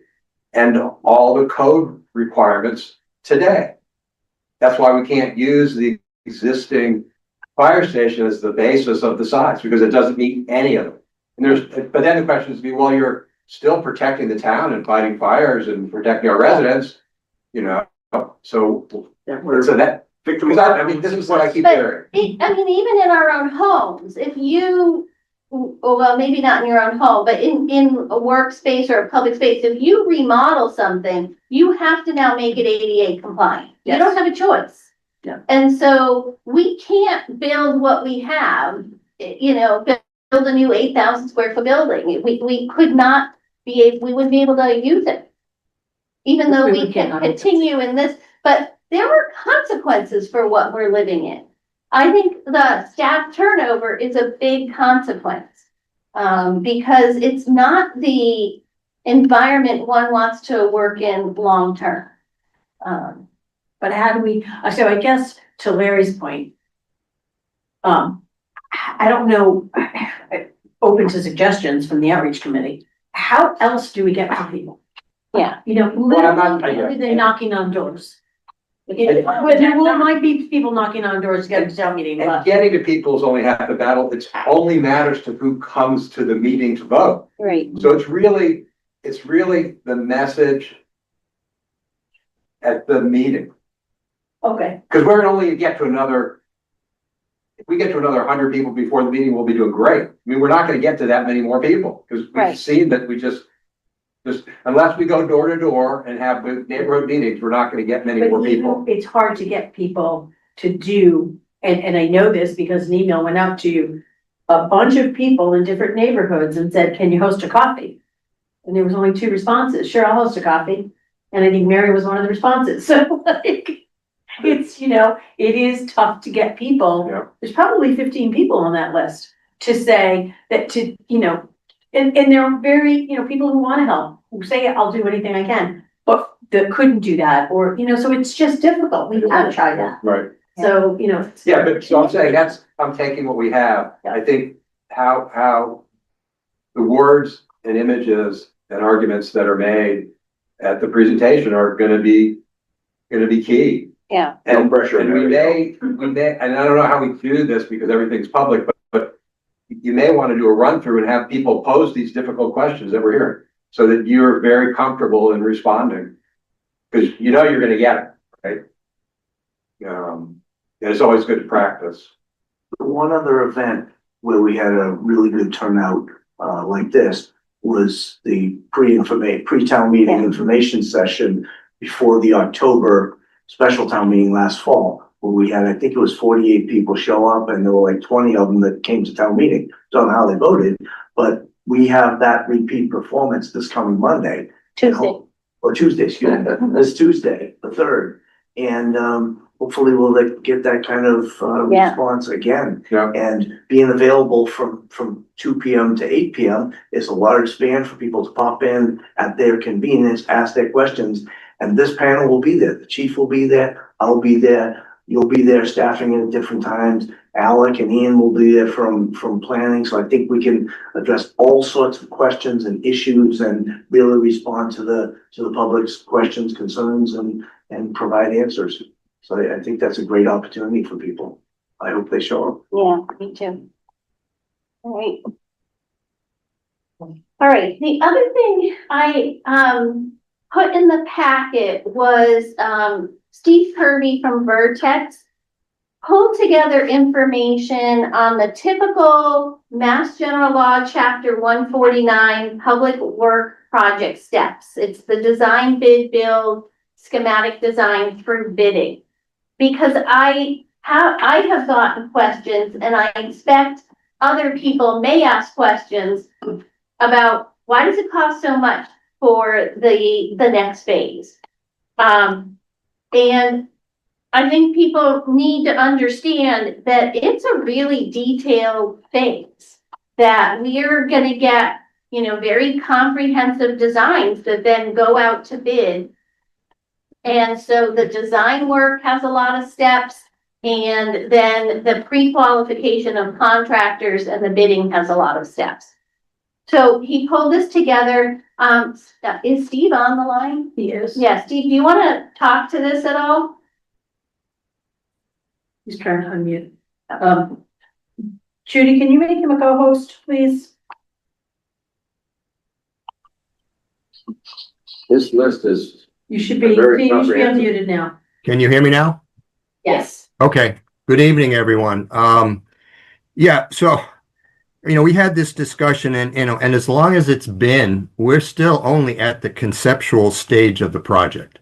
and all the code requirements today. That's why we can't use the existing fire station as the basis of the size, because it doesn't meet any of them. And but then the question is, well, you're still protecting the town and fighting fires and protecting our residents, you know, so. Yeah, So that, because I mean, this is what I keep hearing. I mean, even in our own homes, if you, well, maybe not in your own home, but in a workspace or a public space, if you remodel something, you have to now make it ADA compliant. You Yes. don't have a choice. Yeah. And so we can't build what we have, you know, build a new 8,000 square foot building. We could not we wouldn't be able to use it. Even though we can continue in this, but there are consequences for what we're living in. I think the staff turnover is a big consequence, because it's not the environment one wants to work in long term. But how do we, so I guess to Larry's point, I don't know, open to suggestions from the outreach committee. How else do we get more people? Yeah. You know, Well, I'm not- literally, they're knocking on doors. Well, there might be people knocking on doors to get to town meeting, And but getting to people is only half the battle. It only matters to who comes to the meeting to vote. Right. So it's really the message at the meeting. okay, Because we're gonna only get to another, if we get to another 100 people before the meeting, we'll be doing great. I mean, we're not gonna get to that many more people, because Right. we've seen that we just, unless we go door to door and have neighborhood meetings, we're not gonna get many more but you people. know, it's hard to get people to do, and I know this because an email went out to a bunch of people in different neighborhoods and said, can you host a coffee? And there was only 2 responses. Sure, I'll host a coffee. And I think Mary was one of the responses. So like, it's, you know, it is tough to get people. Yeah. There's probably 15 people on that list to say that, to, you know, and they're very, you know, people who want to help, who say, I'll do anything I can, but that couldn't do that, or, you know, so it's just difficult. We have tried that. Right. So, you know. Yeah, but so I'm saying I'm taking what we have. Yeah. I think how the words and images and arguments that are made at the presentation are gonna be key. Yeah. And pressure, and we may, and I don't know how we do this because everything's public, but you may want to do a run through and have people pose these difficult questions that we're hearing, so that you're very comfortable in responding. Because you know you're gonna get it, right? And it's always good to practice. One other event where we had a really good turnout, like this, was the pre-town meeting information session before the October special town meeting last fall, where we had, I think it was 48 people show up, and there were like 20 of them that came to town meeting. Don't know how they voted, but we have that repeat performance this coming Monday. Tuesday. Or Tuesday, excuse me, this Tuesday, the 3rd. And hopefully we'll get that kind of Yeah. response again. Yeah. And being available from 2 p.m. to 8 p.m. is a large span for people to pop in at their convenience, ask their questions. And this panel will be there. The chief will be there. I'll be there. You'll be there staffing it at different times. Alec and Ian will be there from planning. So I think we can address all sorts of questions and issues and really respond to the public's questions, concerns, and provide answers. So I think that's a great opportunity for people. I hope they show up. Yeah, me too. All right. All right, the other thing I put in the packet was Steve Kirby from Vertex pulled together information on the typical Mass General Law, Chapter 149, Public Work Project steps. It's the design, bid, build, schematic design for bidding. Because I have gotten questions, and I expect other people may ask questions about why does it cost so much for the next phase? And I think people need to understand that it's a really detailed phase, that we are going to get, very comprehensive designs that then go out to bid. And so the design work has a lot of steps, and then the pre-qualification of contractors and the bidding has a lot of steps. So he pulled this together. Is Steve on the line? He is. Yeah, Steve, do you want to talk to this at all? He's trying to unmute. Judy, can you make him a co-host, please? This list is, You should be Very comprehensive. unmuted now. Can you hear me now? Yes. Okay. Good evening, everyone. Yeah, so, we had this discussion and as long as it's been, we're still only at the conceptual stage of the project.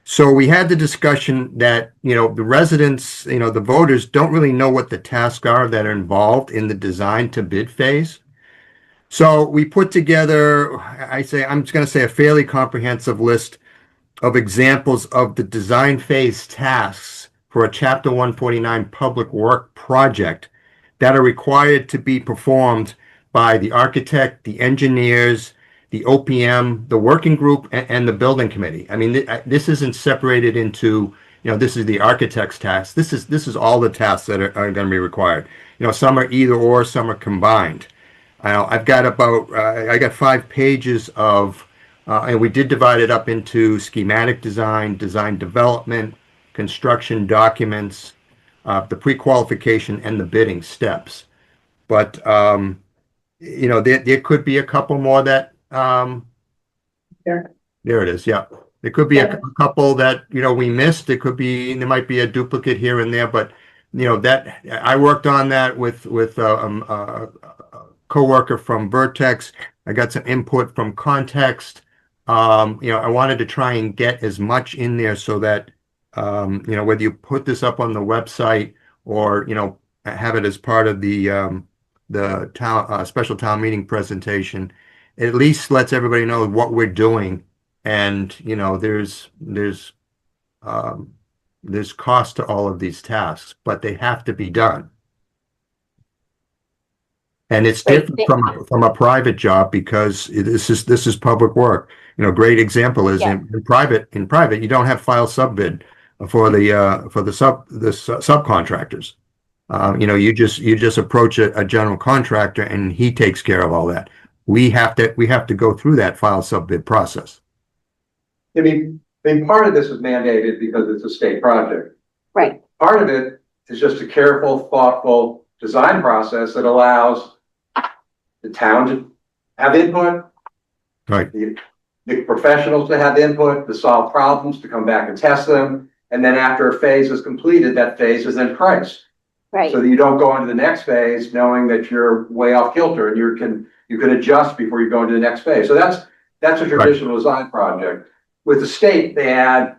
So we had the discussion that, the residents, the voters don't really know what the tasks are that are involved in the design to bid phase. So we put together, I'm just going to say a fairly comprehensive list of examples of the design phase tasks for a Chapter 149 public work project that are required to be performed by the architect, the engineers, the OPM, the working group, and the building committee. I mean, this isn't separated into, this is the architect's task. This is all the tasks that are going to be required. Some are either or, some are combined. I've got I got 5 pages of, and we did divide it up into schematic design, design development, construction documents, the pre-qualification, and the bidding steps. But, there could be a couple more that, there it is, yeah. There could be a couple that, we missed. There might be a duplicate here and there, but, that, I worked on that with a coworker from Vertex. I got some input from Context. I wanted to try and get as much in there so that, whether you put this up on the website or, have it as part of the town, special town meeting presentation, it at least lets everybody know what we're doing. And, there's cost to all of these tasks, but they have to be done. And it's different from a private job because this is public work. Great example is in private, you don't have file sub-bid for the subcontractors. You just approach a general contractor and he takes care of all that. We have to go through that file sub-bid process. I mean, part of this is mandated because it's a state project. Right. Part of it is just a careful, thoughtful design process that allows the town to have input. Right. The professionals to have input, to solve problems, to come back and test them. And then after a phase is completed, that phase is then priced. Right. So that you don't go into the next phase knowing that you're way off kilter and You can adjust before you go into the next phase. So that's a traditional design project. With the state, they add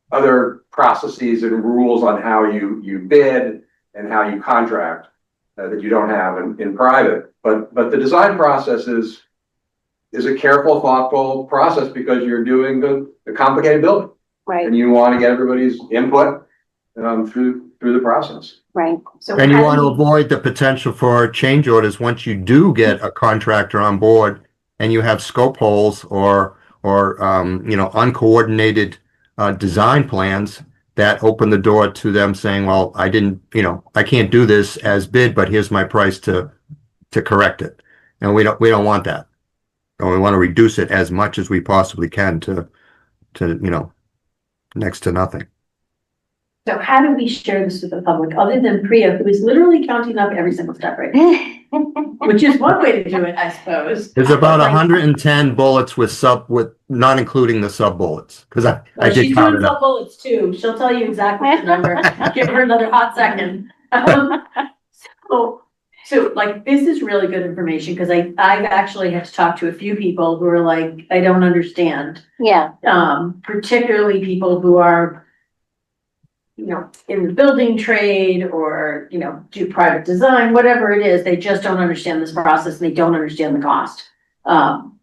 other processes and rules on how you bid and how you contract that you don't have in private. But the design process is a careful, thoughtful process because you're doing the complicated building. Right, And you want to get everybody's input through the process. right. So And you how want do to avoid the potential for change orders once you do get a contractor on board and you have scope holes or uncoordinated design plans that open the door to them saying, well, I can't do this as bid, but here's my price to correct it. And we don't want that. And we want to reduce it as much as we possibly can to next to nothing. So how do we share this with the public, other than Priya, who is literally counting up every single step right now? Which is one way to do it, I suppose. There's about 110 bullets with not including the sub bullets, because I did She's count doing it some up. bullets too. She'll tell you exactly the number. Give her another hot second. So like, this is really good information, because I've actually had to talk to a few people who are like, I don't understand. Yeah, Particularly people who are, in the building trade or, do private design, whatever it is, they just don't understand this process and they don't understand the cost.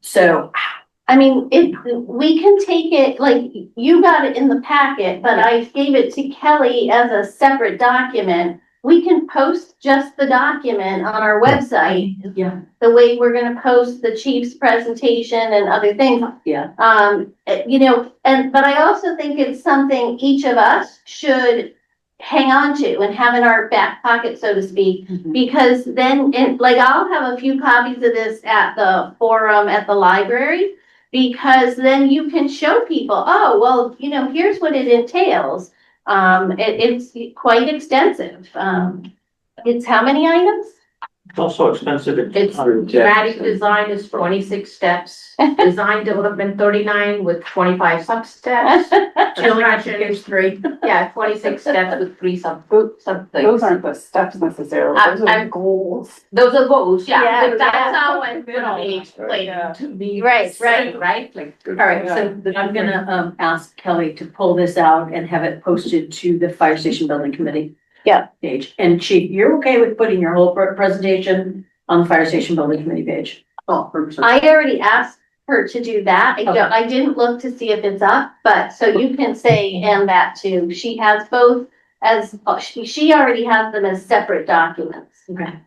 So I mean, we can take it, like, you got it in the packet, but I gave it to Kelly as a separate document. We can post just the document on our website, yeah, the way we're gonna post the chief's presentation and other things. yeah, But I also think it's something each of us should hang on to and have in our back pocket, so to speak. Because then, I'll have a few copies of this at the forum at the library, because then you can show people, oh, well, here's what it entails. It's quite extensive. It's how many items? It's also expensive. It's dramatic design is 26 steps, design development 39 with 25 sub steps. she only has to give 3. Yeah, 26 steps with 3 sub Those things. aren't the steps necessarily, those are I'm- goals. Those are goals, Yeah, yeah, but that's yeah. how it's gonna be Yeah. explained to me. Right. Right, like. All right, so I'm gonna ask Kelly to pull this out and have it posted to the Fire Station Building Committee. Yeah. Page. And Chief, you're okay with putting your whole presentation on the Fire Station Building Committee page? Oh, 100%. I already asked her to do that. Okay. I didn't look to see if it's up, but so you can say and that too. She has both as, she already has them as separate documents. Okay.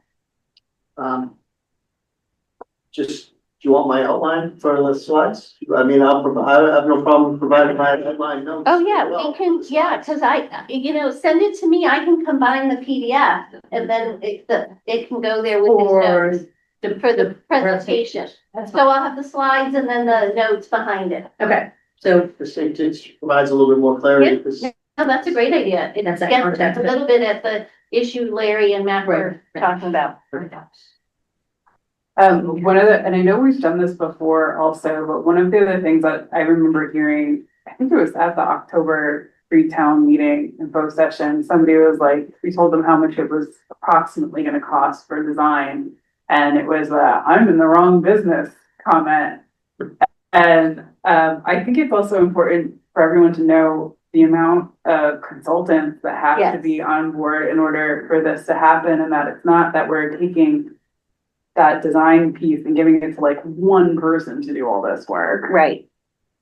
Just, do you want my outline for the slides? I mean, I have no problem providing my outline notes. Oh, yeah, we can, yeah, because send it to me. I can combine the PDF and then it can go there with For his notes for the presentation. So I'll have the slides and then the notes behind it. Okay, so It provides a little bit more clarity, because Oh, that's a great idea. It That's that gets context. a little bit at the issue Larry and Matt were Right. talking about. One of the, and I know we've done this before also, but one of the other things that I remember hearing, I think it was at the October pre-town meeting info session, somebody was like, we told them how much it was approximately gonna cost for design. And it was I'm in the wrong business comment. And I think it's also important for everyone to know the amount of consultants that have to Yes. be on board in order for this to happen, and that it's not that we're taking that design piece and giving it to like one person to do all this work. Right.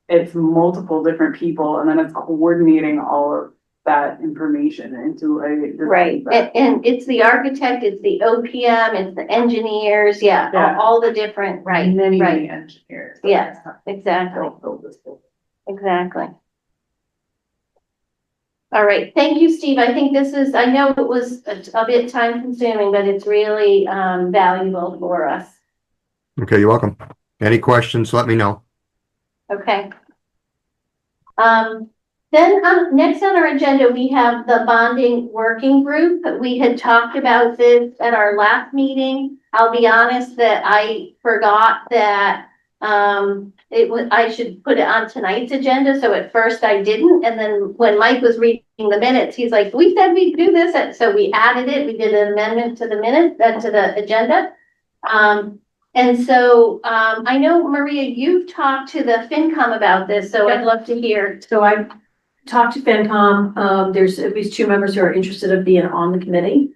It's multiple different people, and then it's coordinating all of that information into a design Right, set. and it's the architect, it's the OPM, it's the engineers, yeah, Yeah. all the different, right, Many right, engineers. Yes. exactly, Help build this building. exactly. All right, thank you, Steve. I think this is, I know it was a bit time consuming, but it's really valuable for us. Okay, you're welcome. Any questions, let me know. Okay. Then next on our agenda, we have the bonding working group. We had talked about this at our last meeting. I'll be honest that I forgot that I should put it on tonight's agenda. So at first I didn't. And then when Mike was reading the minutes, he's like, we said we'd do this. So we added it. We did an amendment to the minutes, to the agenda. And so, I know, Maria, you've talked to the FinCom about this, so I'd love to hear. So I talked to FinCom, there's at least 2 members who are interested in being on the committee.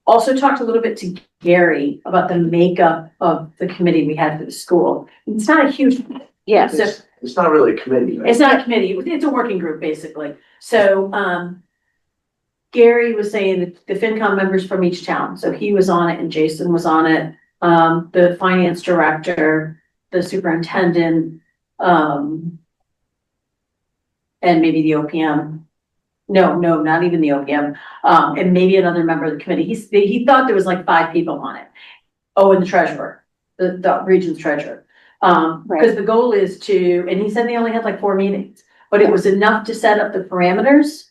Also talked a little bit to Gary about the makeup of the committee we had for the school. It's not a huge, Yeah. so It's not really a committee, right? it's not a committee, it's a working group, basically. So, Gary was saying that the FinCom members from each town, so he was on it and Jason was on it. The finance director, the superintendent, and maybe the OPM. No, not even the OPM, and maybe another member of the committee. He thought there was like 5 people on it. Oh, and the treasurer, the region's treasurer. Because the goal is to, and he said they only had like 4 meetings, but it was enough to set up the parameters.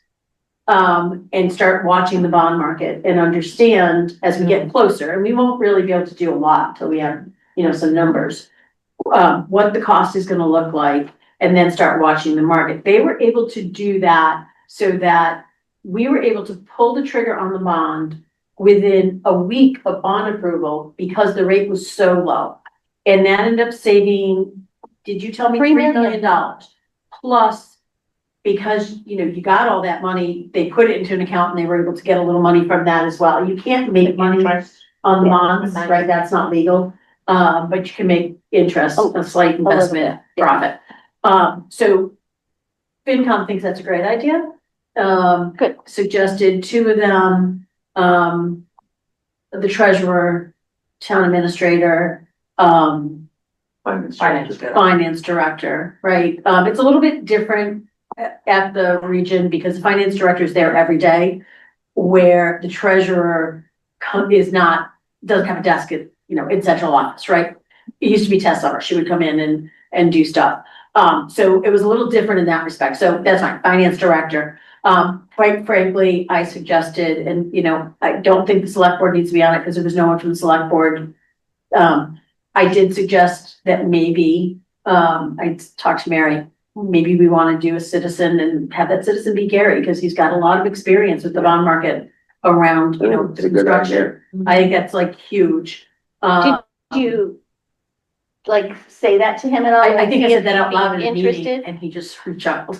And start watching the bond market and understand as we get closer, and we won't really be able to do a lot until we have, some numbers. What the cost is gonna look like, and then start watching the market. They were able to do that so that we were able to pull the trigger on the bond within a week of bond approval because the rate was so low. And that ended up saving, did you tell me $3 $3 million? Plus, because, you got all that money, they put it into an account and they were able to get a little money from that as well. You can't make money on the bonds, right? That's not legal. But you can make interest, a slight investment profit. So FinCom thinks that's a great idea. Good. Suggested 2 of them, the treasurer, town administrator, finance director, right? It's a little bit different at the region because the finance director is there every day, where the treasurer doesn't have a desk at, in central office, right? It used to be Tess Summer. She would come in and do stuff. So it was a little different in that respect. So that's fine, finance director. Quite frankly, I suggested, and I don't think the select board needs to be on it because there was no one from the select board. I did suggest that maybe, I talked to Mary, maybe we want to do a citizen and have that citizen be Gary, because he's got a lot of experience with the bond market around, the That's a good idea. construction. I think that's like huge. Did you say that to him at all? I think I said that out loud in a meeting Interested? and he just chuckled.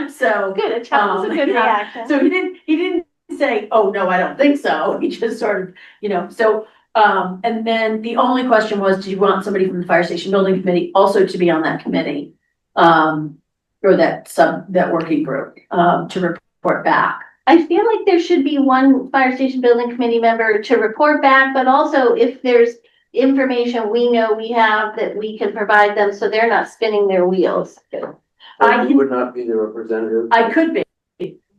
So. Good, a chuckle's a good Yeah. reaction. So he didn't say, oh, no, I don't think so. He just sort of, so, and then the only question was, do you want somebody from the fire station building committee also to be on that committee? Or that working group, to report back. I feel like there should be one fire station building committee member to report back, but also if there's information we know we have that we can provide them so they're not spinning their wheels. You would not be the representative? I could be.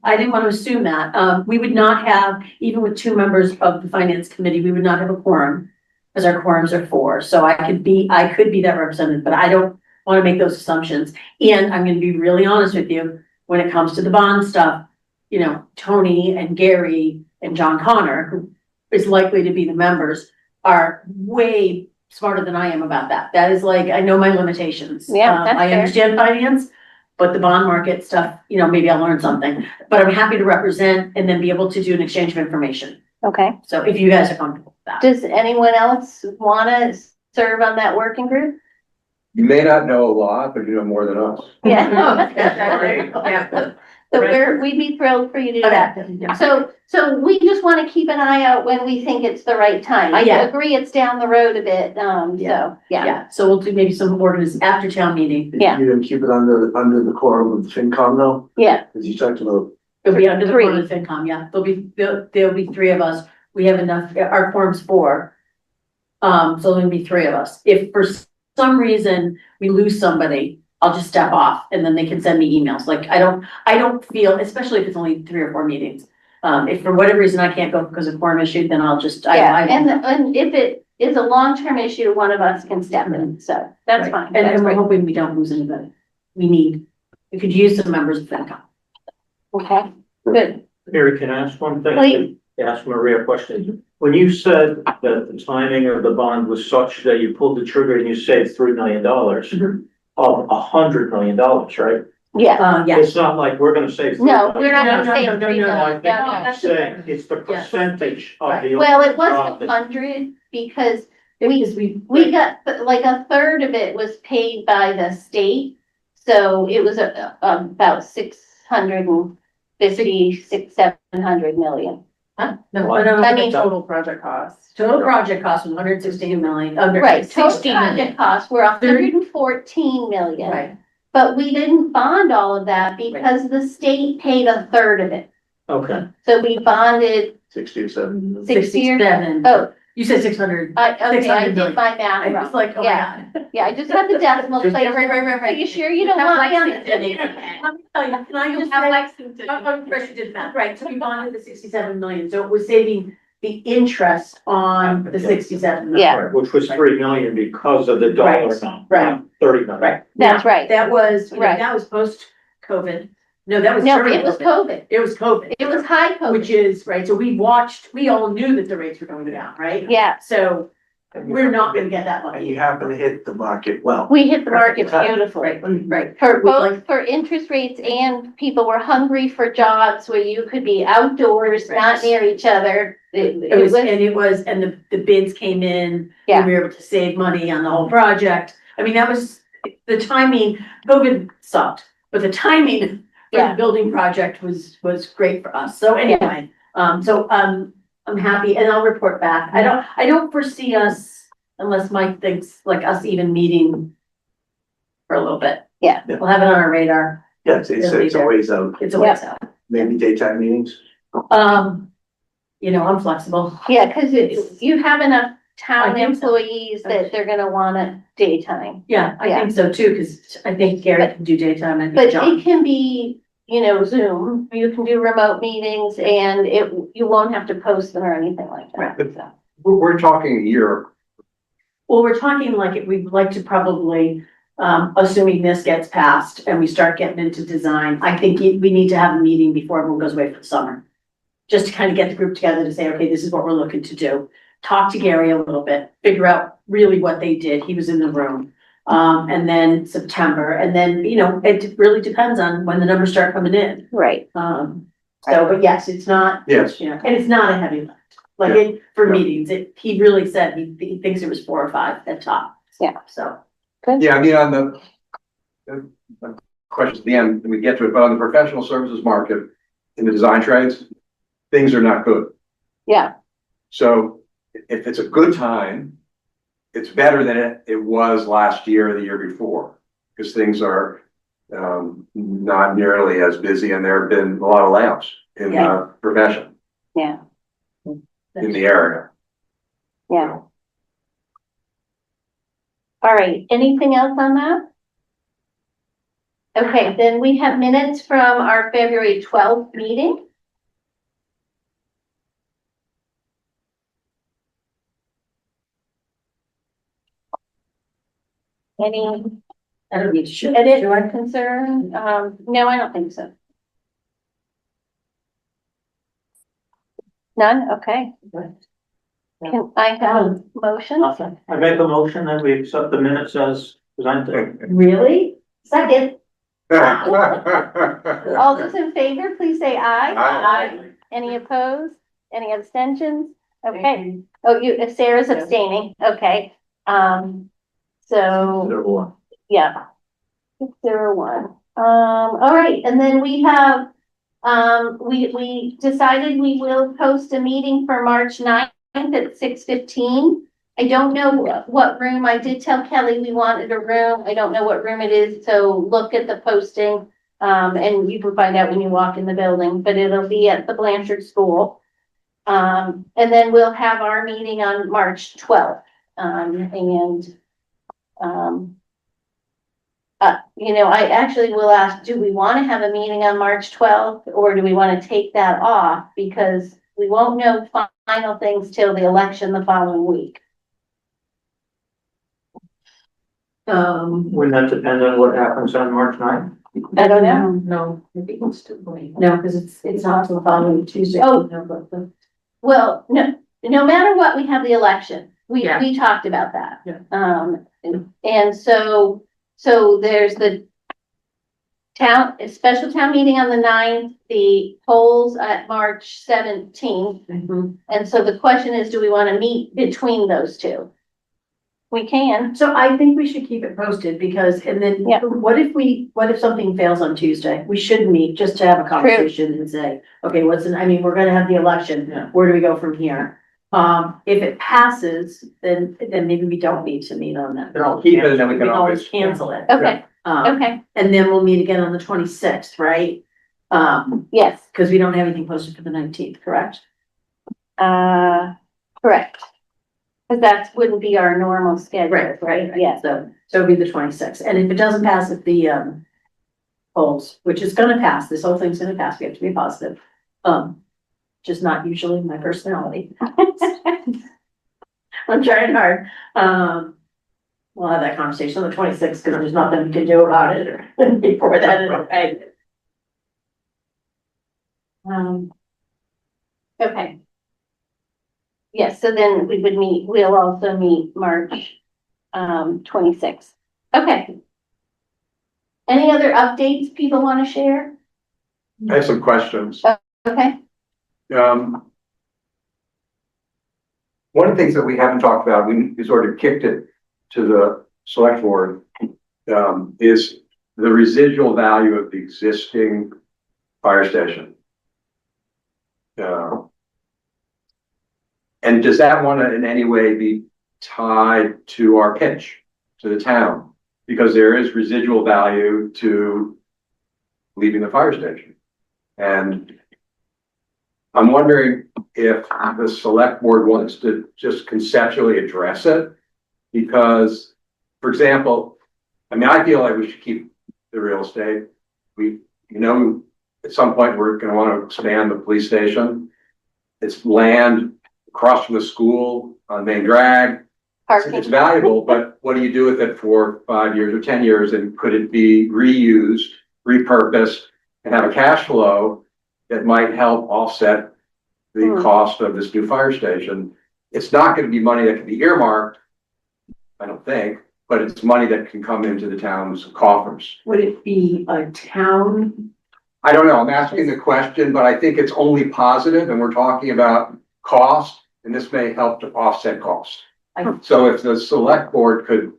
I didn't want to assume that. We would not have, even with 2 members of the finance committee, we would not have a quorum, because our quorums are 4. So I could be that representative, but I don't want to make those assumptions. And I'm going to be really honest with you, when it comes to the bond stuff, Tony and Gary and John Connor, who is likely to be the members, are way smarter than I am about that. That is like, I know my limitations. Yeah, that's I fair. understand finance, but the bond market stuff, maybe I'll learn something. But I'm happy to represent and then be able to do an exchange of information. Okay. So if you guys are comfortable with that. Does anyone else want to serve on that working group? You may not know a lot, but you know more than us. Yeah. Yeah. So we'd be thrilled for you to do that. Yeah. So we just want to keep an eye out when we think it's the right time. I Yeah. agree it's down the road a bit, so, yeah. Yeah, so we'll do maybe some organization after town meeting. Yeah. You didn't keep it under the quorum of the FinCom though, Yeah, because you talked about, It'll be under the 3. board of FinCom, yeah. There'll be 3 of us. We have enough, our quorum's 4. So there'll be 3 of us. If for some reason we lose somebody, I'll just step off and then they can send me emails. Like, I don't feel, especially if it's only 3 or 4 meetings. If for whatever reason I can't go because of quorum issue, then I'll just, yeah, and if it is a long-term issue, one of us can step in, so that's Right. fine. And That's we're great. hoping we don't lose anybody. We could use some members of FinCom. Okay, good. Mary, can I ask one thing? Please. Ask Maria a question. When you said that the timing of the bond was such that you pulled the trigger and you saved $3 million Mhm. of $100 million, right? Yeah, Yeah. It's not like we're gonna save. no, we're not gonna No, say no, $3 No, I million. think I'm saying it's the percentage of the. Well, it was profit. 100, because Because we got, like, a third of it was paid by the state. So it was about 700 No, I mean, Total project cost. total project cost was 116 million. right, total 16 project million. costs were 114 million. Right. But we didn't bond all of that because the state paid a third of it. Okay. So we bonded 67. 60 or, 67. oh, You said 600. okay, I 600 did million. my math I was wrong. like, oh my Yeah. God. Yeah, I just had the decimal place. Are you sure you don't want me on it? Let me tell you, can I just say, I'm impressed you did that, right, so we bonded the 67 million, so it was saving the interest on the 67 million. Yeah. Which was 3 million because of the dollar Right, amount. right. not 30 million. Right. That's Now, right. That was, Right. that was post-COVID. No, that was No, during it was COVID. It was COVID. It was high Which COVID. is, right, so we all knew that the rates were going to go down, right? Yeah, So we're not gonna get that And you lucky. happen to hit the market well. we hit the market beautifully. Right. For We both, like- for interest rates, and people were hungry for jobs where you could be outdoors, not Right. near each other. And the bids came in. Yeah. We were able to save money on the whole project. I mean, that was, the timing, COVID sucked, but the timing for Yeah. the building project was great for us. So anyway, I'm happy, and I'll report back. I don't foresee us, unless Mike thinks, like, us even meeting for a little bit. Yeah. We'll have it on our radar. Yeah, it's a ways out. It's a ways out. Maybe daytime meetings. I'm flexible. Yeah, cause you have enough town I think so. employees that they're gonna want it daytime. Yeah, I Yeah. think so too, because I think Gary can do daytime and But John. it can be, Zoom, you can do remote meetings, and you won't have to post them or anything like that. Right. So. We're talking a year. Well, we're talking like, we'd like to probably, assuming this gets passed and we start getting into design, I think we need to have a meeting before everyone goes away for the summer. Just to kind of get the group together to say, okay, this is what we're looking to do. Talk to Gary a little bit, figure out really what they did. He was in the room. And then September, and then, it really depends on when the numbers start coming in. Right. But yes, it's not, Yes. and it's not a heavy lift. Like for meetings, he really said he thinks it was 4 or 5 at top. Yeah. So. Yeah, I mean, on the questions at the end, we get to it, but on the professional services market, in the design trades, things are not good. Yeah, So if it's a good time, it's better than it was last year or the year before, because things are not nearly as busy, and there have been a lot of layoffs in the profession, yeah, in the area. yeah. All right, anything else on that? Okay, then we have minutes from our February 12th meeting. Any I don't need to show. edit or concern? No, I don't think so. None? Okay. Can I have a motion? I make a motion that we accept the minutes as presented. Really? Second. All those in favor, please say aye. Aye. Any opposed? Any abstentions? Okay. Oh, Sarah's abstaining. Okay. So, yeah. 601. All right, and then we have, we decided we will post a meeting for March 9th at 6:15. I don't know what room. I did tell Kelly we wanted a room. I don't know what room it is, so look at the posting. And you can find out when you walk in the building, but it'll be at the Blanchard School. And then we'll have our meeting on March 12th. I actually will ask, do we want to have a meeting on March 12th, or do we want to take that off? Because we won't know final things till the election the following week. Wouldn't that depend on what happens on March 9th? I don't know. No, maybe it's still going. No, because it's not till the following Tuesday. Oh. Well, no matter what, we have the election. We Yeah. talked about that. Yeah. And so there's the a special town meeting on the 9th, the polls at March 17th. And so the question is, do we want to meet between those two? We can. So I think we should keep it posted because, and then Yeah. what if something fails on Tuesday? We should meet just to have a conversation and say, okay, we're gonna have the election. Yeah. Where do we go from here? If it passes, then maybe we don't need to meet on that. Then I'll keep it and then we We can can always always. cancel it. Okay, Um, okay, and then we'll meet again on the 26th, right? yes, Because we don't have anything posted for the 19th, correct? correct. Because that wouldn't be our normal schedule, right? Yes. So it'll be the 26th. And if it doesn't pass at the, polls, which is gonna pass, this whole thing's gonna pass, we have to be positive. Just not usually my personality. I'm trying hard. We'll have that conversation on the 26th because there's nothing we can do about it or before that, okay. Okay. Yes, so then we'll also meet March 26th. Okay. Any other updates people want to share? I have some questions. Okay, One of the things that we haven't talked about, we sort of kicked it to the select board, is the residual value of the existing fire station. And does that want to in any way be tied to our pitch to the town? Because there is residual value to leaving the fire station. And I'm wondering if the select board wants to just conceptually address it. Because, for example, I feel like we should keep the real estate. At some point, we're gonna want to expand the police station. It's land across from the school on Main Drag. It's parking. valuable, but what do you do with it for 5 years or 10 years? And could it be reused, repurposed, and have a cash flow that might help offset the cost of this new fire station? It's not gonna be money that can be earmarked, I don't think, but it's money that can come into the town's coffers. Would it be a town? I don't know, I'm asking the question, but I think it's only positive, and we're talking about cost, and this may help to offset cost. So if the select board could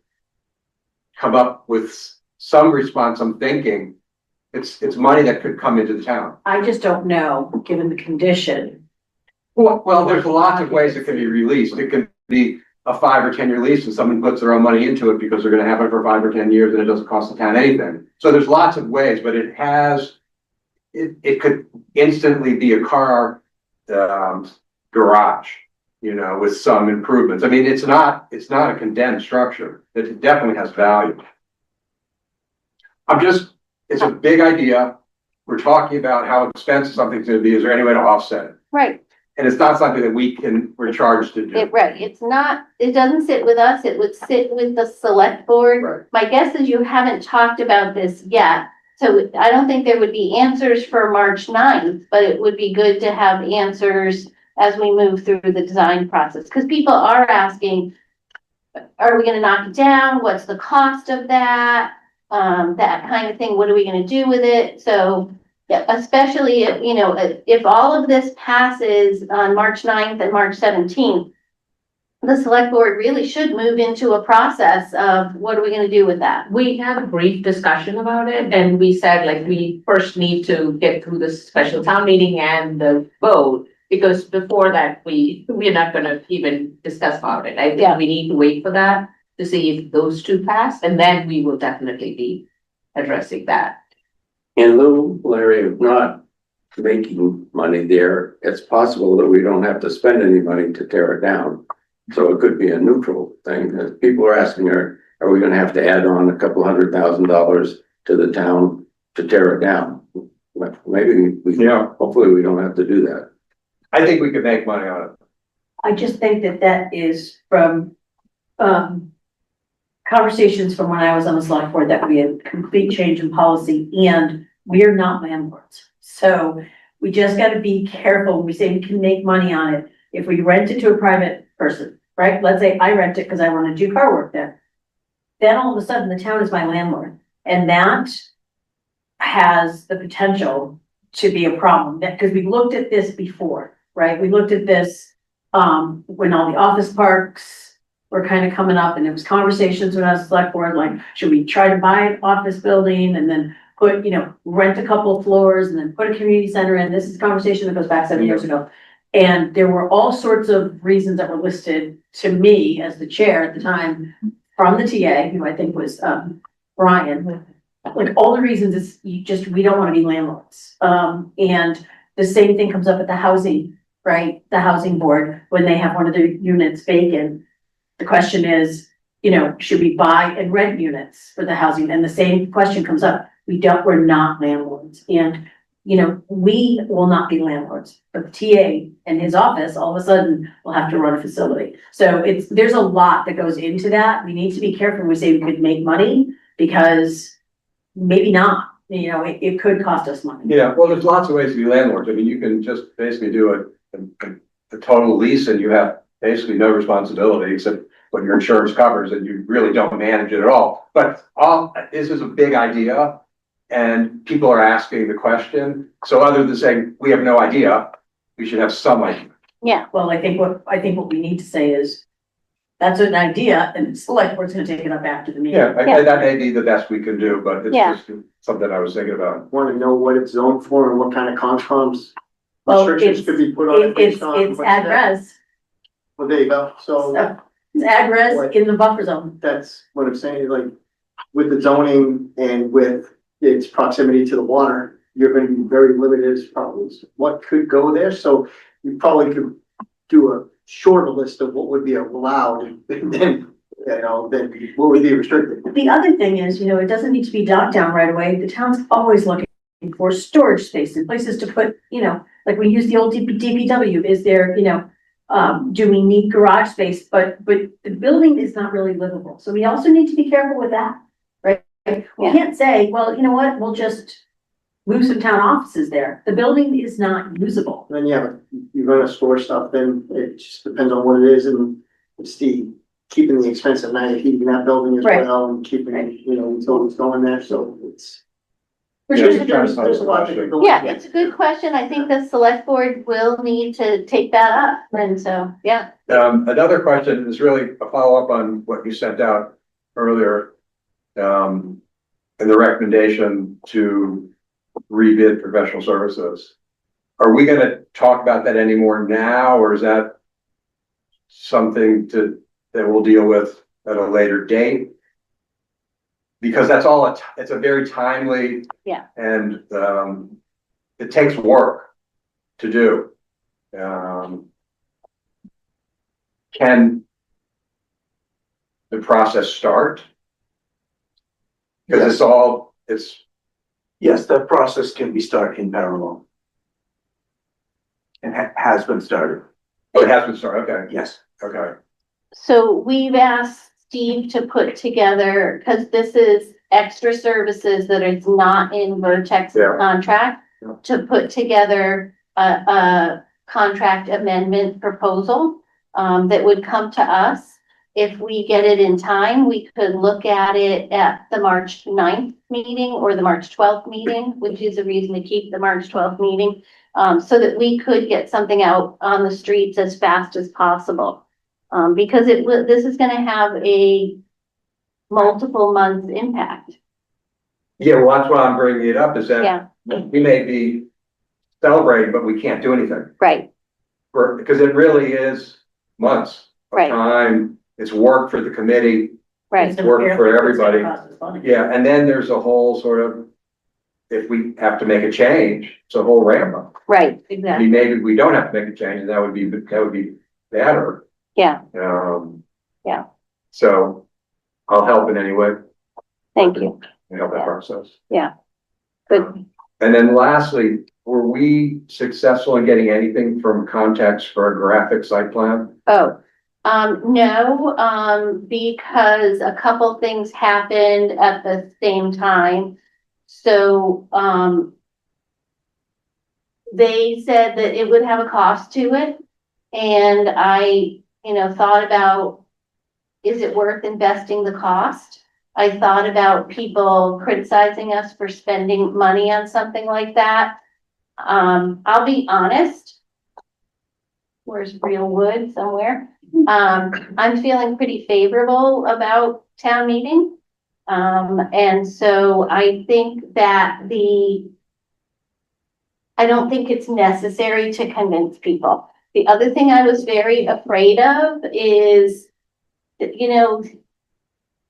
come up with some response, I'm thinking, it's money that could come into the town. I just don't know, given the condition. Well, there's lots of ways it can be released. It could be a 5 or 10 year lease and someone puts their own money into it because they're gonna have it for 5 or 10 years and it doesn't cost the town anything. So there's lots of ways, but it could instantly be a car garage, with some improvements. I mean, it's not a condemned structure. It definitely has value. It's a big idea. We're talking about how expensive something's gonna be. Is there any way to offset it? Right, And it's not something that we're charged to do. right. It doesn't sit with us. It would sit with the select board. Right. My guess is you haven't talked about this yet. So I don't think there would be answers for March 9th, but it would be good to have answers as we move through the design process. Because people are asking, are we gonna knock it down? What's the cost of that? That kind of thing. What are we gonna do with it? So, yeah, especially if all of this passes on March 9th and March 17th, the select board really should move into a process of what are we gonna do with that? We had a brief discussion about it and we said like we first need to get through the special town meeting and the vote. Because before that, we're not gonna even discuss about it. I Yeah. think we need to wait for that to see if those two pass and then we will definitely be addressing that. In lieu, Larry, of not making money there, it's possible that we don't have to spend any money to tear it down. So it could be a neutral thing. As people are asking, are we gonna have to add on a couple $100,000 to the town to tear it down? Well, maybe hopefully we don't have to do that. I think we could make money on it. I just think that is from, conversations from when I was on the select board, that we had complete change in policy and we're not landlords. So we just gotta be careful when we say we can make money on it. If we rent it to a private person, right? Let's say I rent it because I want to do car work there. Then all of a sudden the town is my landlord and that has the potential to be a problem, because we looked at this before, right? We looked at this, when all the office parks were kind of coming up, and there was conversations when I was select board, like, should we try to buy an office building and then put, rent a couple of floors and then put a community center in? This is a conversation that goes back 7 years ago. And there were all sorts of reasons that were listed to me as the chair at the time from the TA, who I think was, Brian. Like, all the reasons is we don't want to be landlords. And the same thing comes up at the housing, right? The housing board, when they have one of their units vacant. The question is, should we buy and rent units for the housing? And the same question comes up. We're not landlords. And, we will not be landlords, but the TA and his office all of a sudden will have to run a facility. So there's a lot that goes into that. We need to be careful when we say we could make money, because maybe not, it could cost us money. Yeah, well, there's lots of ways to be landlords. I mean, you can just basically do a total lease and you have basically no responsibility except what your insurance covers, and you really don't manage it at all. But this is a big idea and people are asking the question. So other than saying, we have no idea, we should have some idea. Yeah, Well, I think what we need to say is, that's an idea, and the select board's gonna take it up after the meeting. Yeah, that may be the best we can do, but it's Yeah. just something I was thinking about. Want to know what it's zoned for and what kind of conscoms Well, restrictions could be put on it based on. It's ag res, Well, there you go. So so it's ag res in the buffer zone. that's what I'm saying, like, with the zoning and with its proximity to the water, you're gonna be very limited as probably as what could go there. So you probably could do a shorter list of what would be allowed, and then, then what would be restricted. The other thing is, it doesn't need to be knocked down right away. The town's always looking for storage space and places to put, like we use the old DPW. Is there, do we need garage space? But the building is not really livable. So we also need to be careful with that, right? We Yeah. can't say, well, you know what, we'll just move some town offices there. The building is not usable. And then, you're gonna store stuff, then it just depends on what it is, and it's keeping the expense at night, heating that building as Right. well, and keeping, until it's going there, so it's. For Yeah, sure. just trying to There's a lot that could go yeah, into it. it's a good question. I think the select board will need to take that up. And so, yeah. Another question is really a follow-up on what you sent out earlier. And the recommendation to rebid professional services. Are we gonna talk about that anymore now, or is that something that we'll deal with at a later date? Because that's all, it's a very timely. Yeah. And, it takes work to do. Can the process start? Because it's Yes, that process can be started in parallel. And has been started, oh, it has been started, okay, yes. okay. So we've asked Steve to put together, because this is extra services that is not in Vertex Yeah. contract, Yeah. to put together a contract amendment proposal that would come to us. If we get it in time, we could look at it at the March 9th meeting or the March 12th meeting, which is a reason to keep the March 12th meeting, so that we could get something out on the streets as fast as possible. Because this is gonna have a multiple month impact. Yeah, well, that's why I'm bringing it up, is that Yeah, we may be celebrating, but we can't do anything. right, Because it really is months of Right. time, it's work for the committee, right. It's work for everybody. it's gonna cost us money. Yeah, and then there's a whole sort of, if we have to make a change, it's a whole ramp up. Right, I exactly. mean, maybe we don't have to make a change, and that would be better. Yeah, Yeah. So I'll help in any way, thank you. help that process. Good. And then lastly, were we successful in getting anything from Context for a graphic site plan? Oh, no, because a couple things happened at the same time. So, they said that it would have a cost to it. And I, thought about, is it worth investing the cost? I thought about people criticizing us for spending money on something like that. I'll be honest. Where's real wood somewhere? I'm feeling pretty favorable about town meeting. And so I think that I don't think it's necessary to convince people. The other thing I was very afraid of is, you know,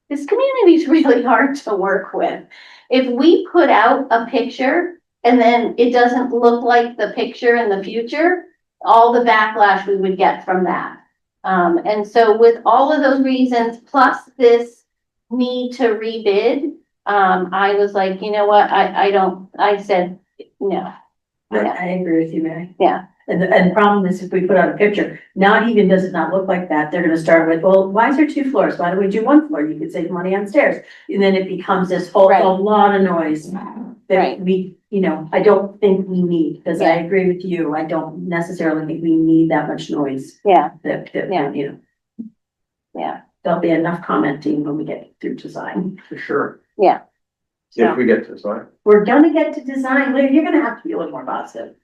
this community is really hard to work with. If we put out a picture and then it doesn't look like the picture in the future, all the backlash we would get from that. And so with all of those reasons, plus this need to rebid, I was like, you know what, I said, no. I agree with you, Mary. Yeah. And the problem is if we put out a picture, not even does it not look like that, they're gonna start with, well, why is there 2 floors? Why don't we do 1 floor? You could save money on stairs. And then it becomes this whole, Right. a lot of noise that Right. we, I don't think we need, because I Yeah. agree with you. I don't necessarily think we need that much noise. Yeah. Yeah. Yeah. There'll be enough commenting when we get through design. For sure. Yeah. If we get to design. We're gonna get to design, Larry, you're gonna have to be a little more positive.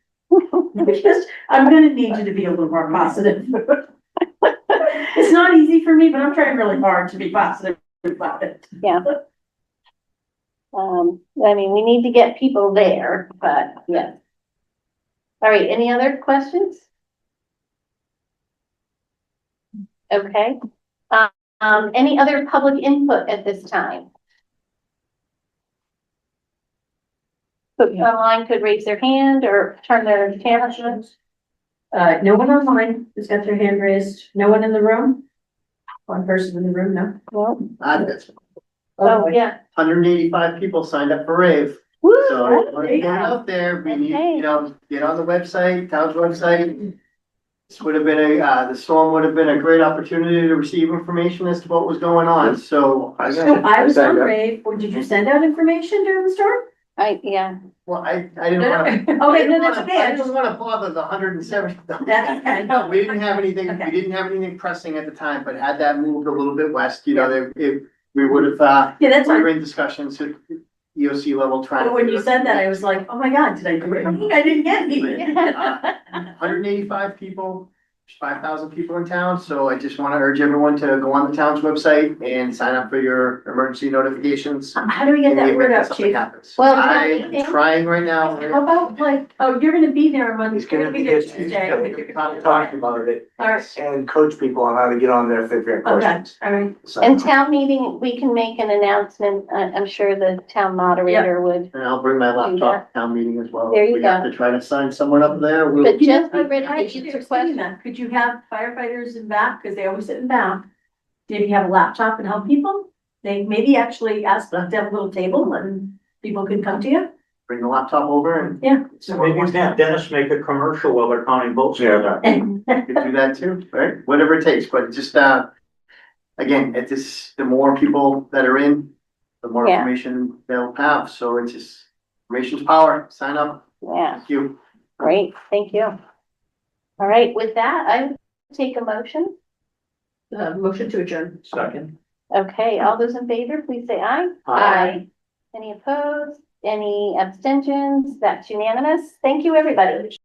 Because I'm gonna need you to be a little more positive. It's not easy for me, but I'm trying really hard to be positive about it. Yeah. I mean, we need to get people there, but yeah. All right, any other questions? Okay. Any other public input at this time? Folks online could raise their hand or turn their camera on. No one online has got their hand raised, no one in the room? One person in the room, no? Well, Oh, yeah. 185 people signed up for rave. Woo, So, there you get go. out there, we need, Okay. get on the website, town's website. This would have been the storm would have been a great opportunity to receive information as to what was going on, so. So I was on rave, or did you send out information during the storm? Yeah. Well, I didn't wanna. Okay, no, that's okay, I didn't wanna bother the 170. That's okay. No, we didn't have anything, Okay. we didn't have anything pressing at the time, but had that moved a little bit west, we would have, Yeah, that's we fine. were in discussions at EOC level trying. But when you said that, I was like, oh my God, did I do it? I didn't get any. 185 people, there's 5,000 people in town, so I just want to urge everyone to go on the town's website and sign up for your emergency notifications. How do we get in the that event word that out, something chief? happens. Well, I'm trying right now. How about like, oh, you're gonna be there on Monday. He's gonna be there here Tuesday. talking about it All right. and coach people on how to get on there if they have Okay, questions. all right. So- And town meeting, we can make an announcement. I'm sure the town moderator would. And I'll bring my laptop to town meeting as well. There you We have go. to try to sign someone up there. We'll. But just be I ready to actually answer was thinking questions. that. Could you have firefighters in back, because they always sit in back? Maybe have a laptop and help people? They maybe actually ask them to have a little table and people can come to you? Bring the laptop over and. Yeah. So maybe we can have Dennis make a commercial while they're counting votes. Yeah. And We could do that too, right? Whatever it takes, but just, again, the more people that are in, the more Yeah. information they'll have, so it's just, information's power, sign up, Yeah, thank you. great, thank you. All right, with that, I would take a motion. motion to adjourn. Second. Okay, all those in favor, please say aye. Aye. Any opposed? Any abstentions? That's unanimous. Thank you, everybody.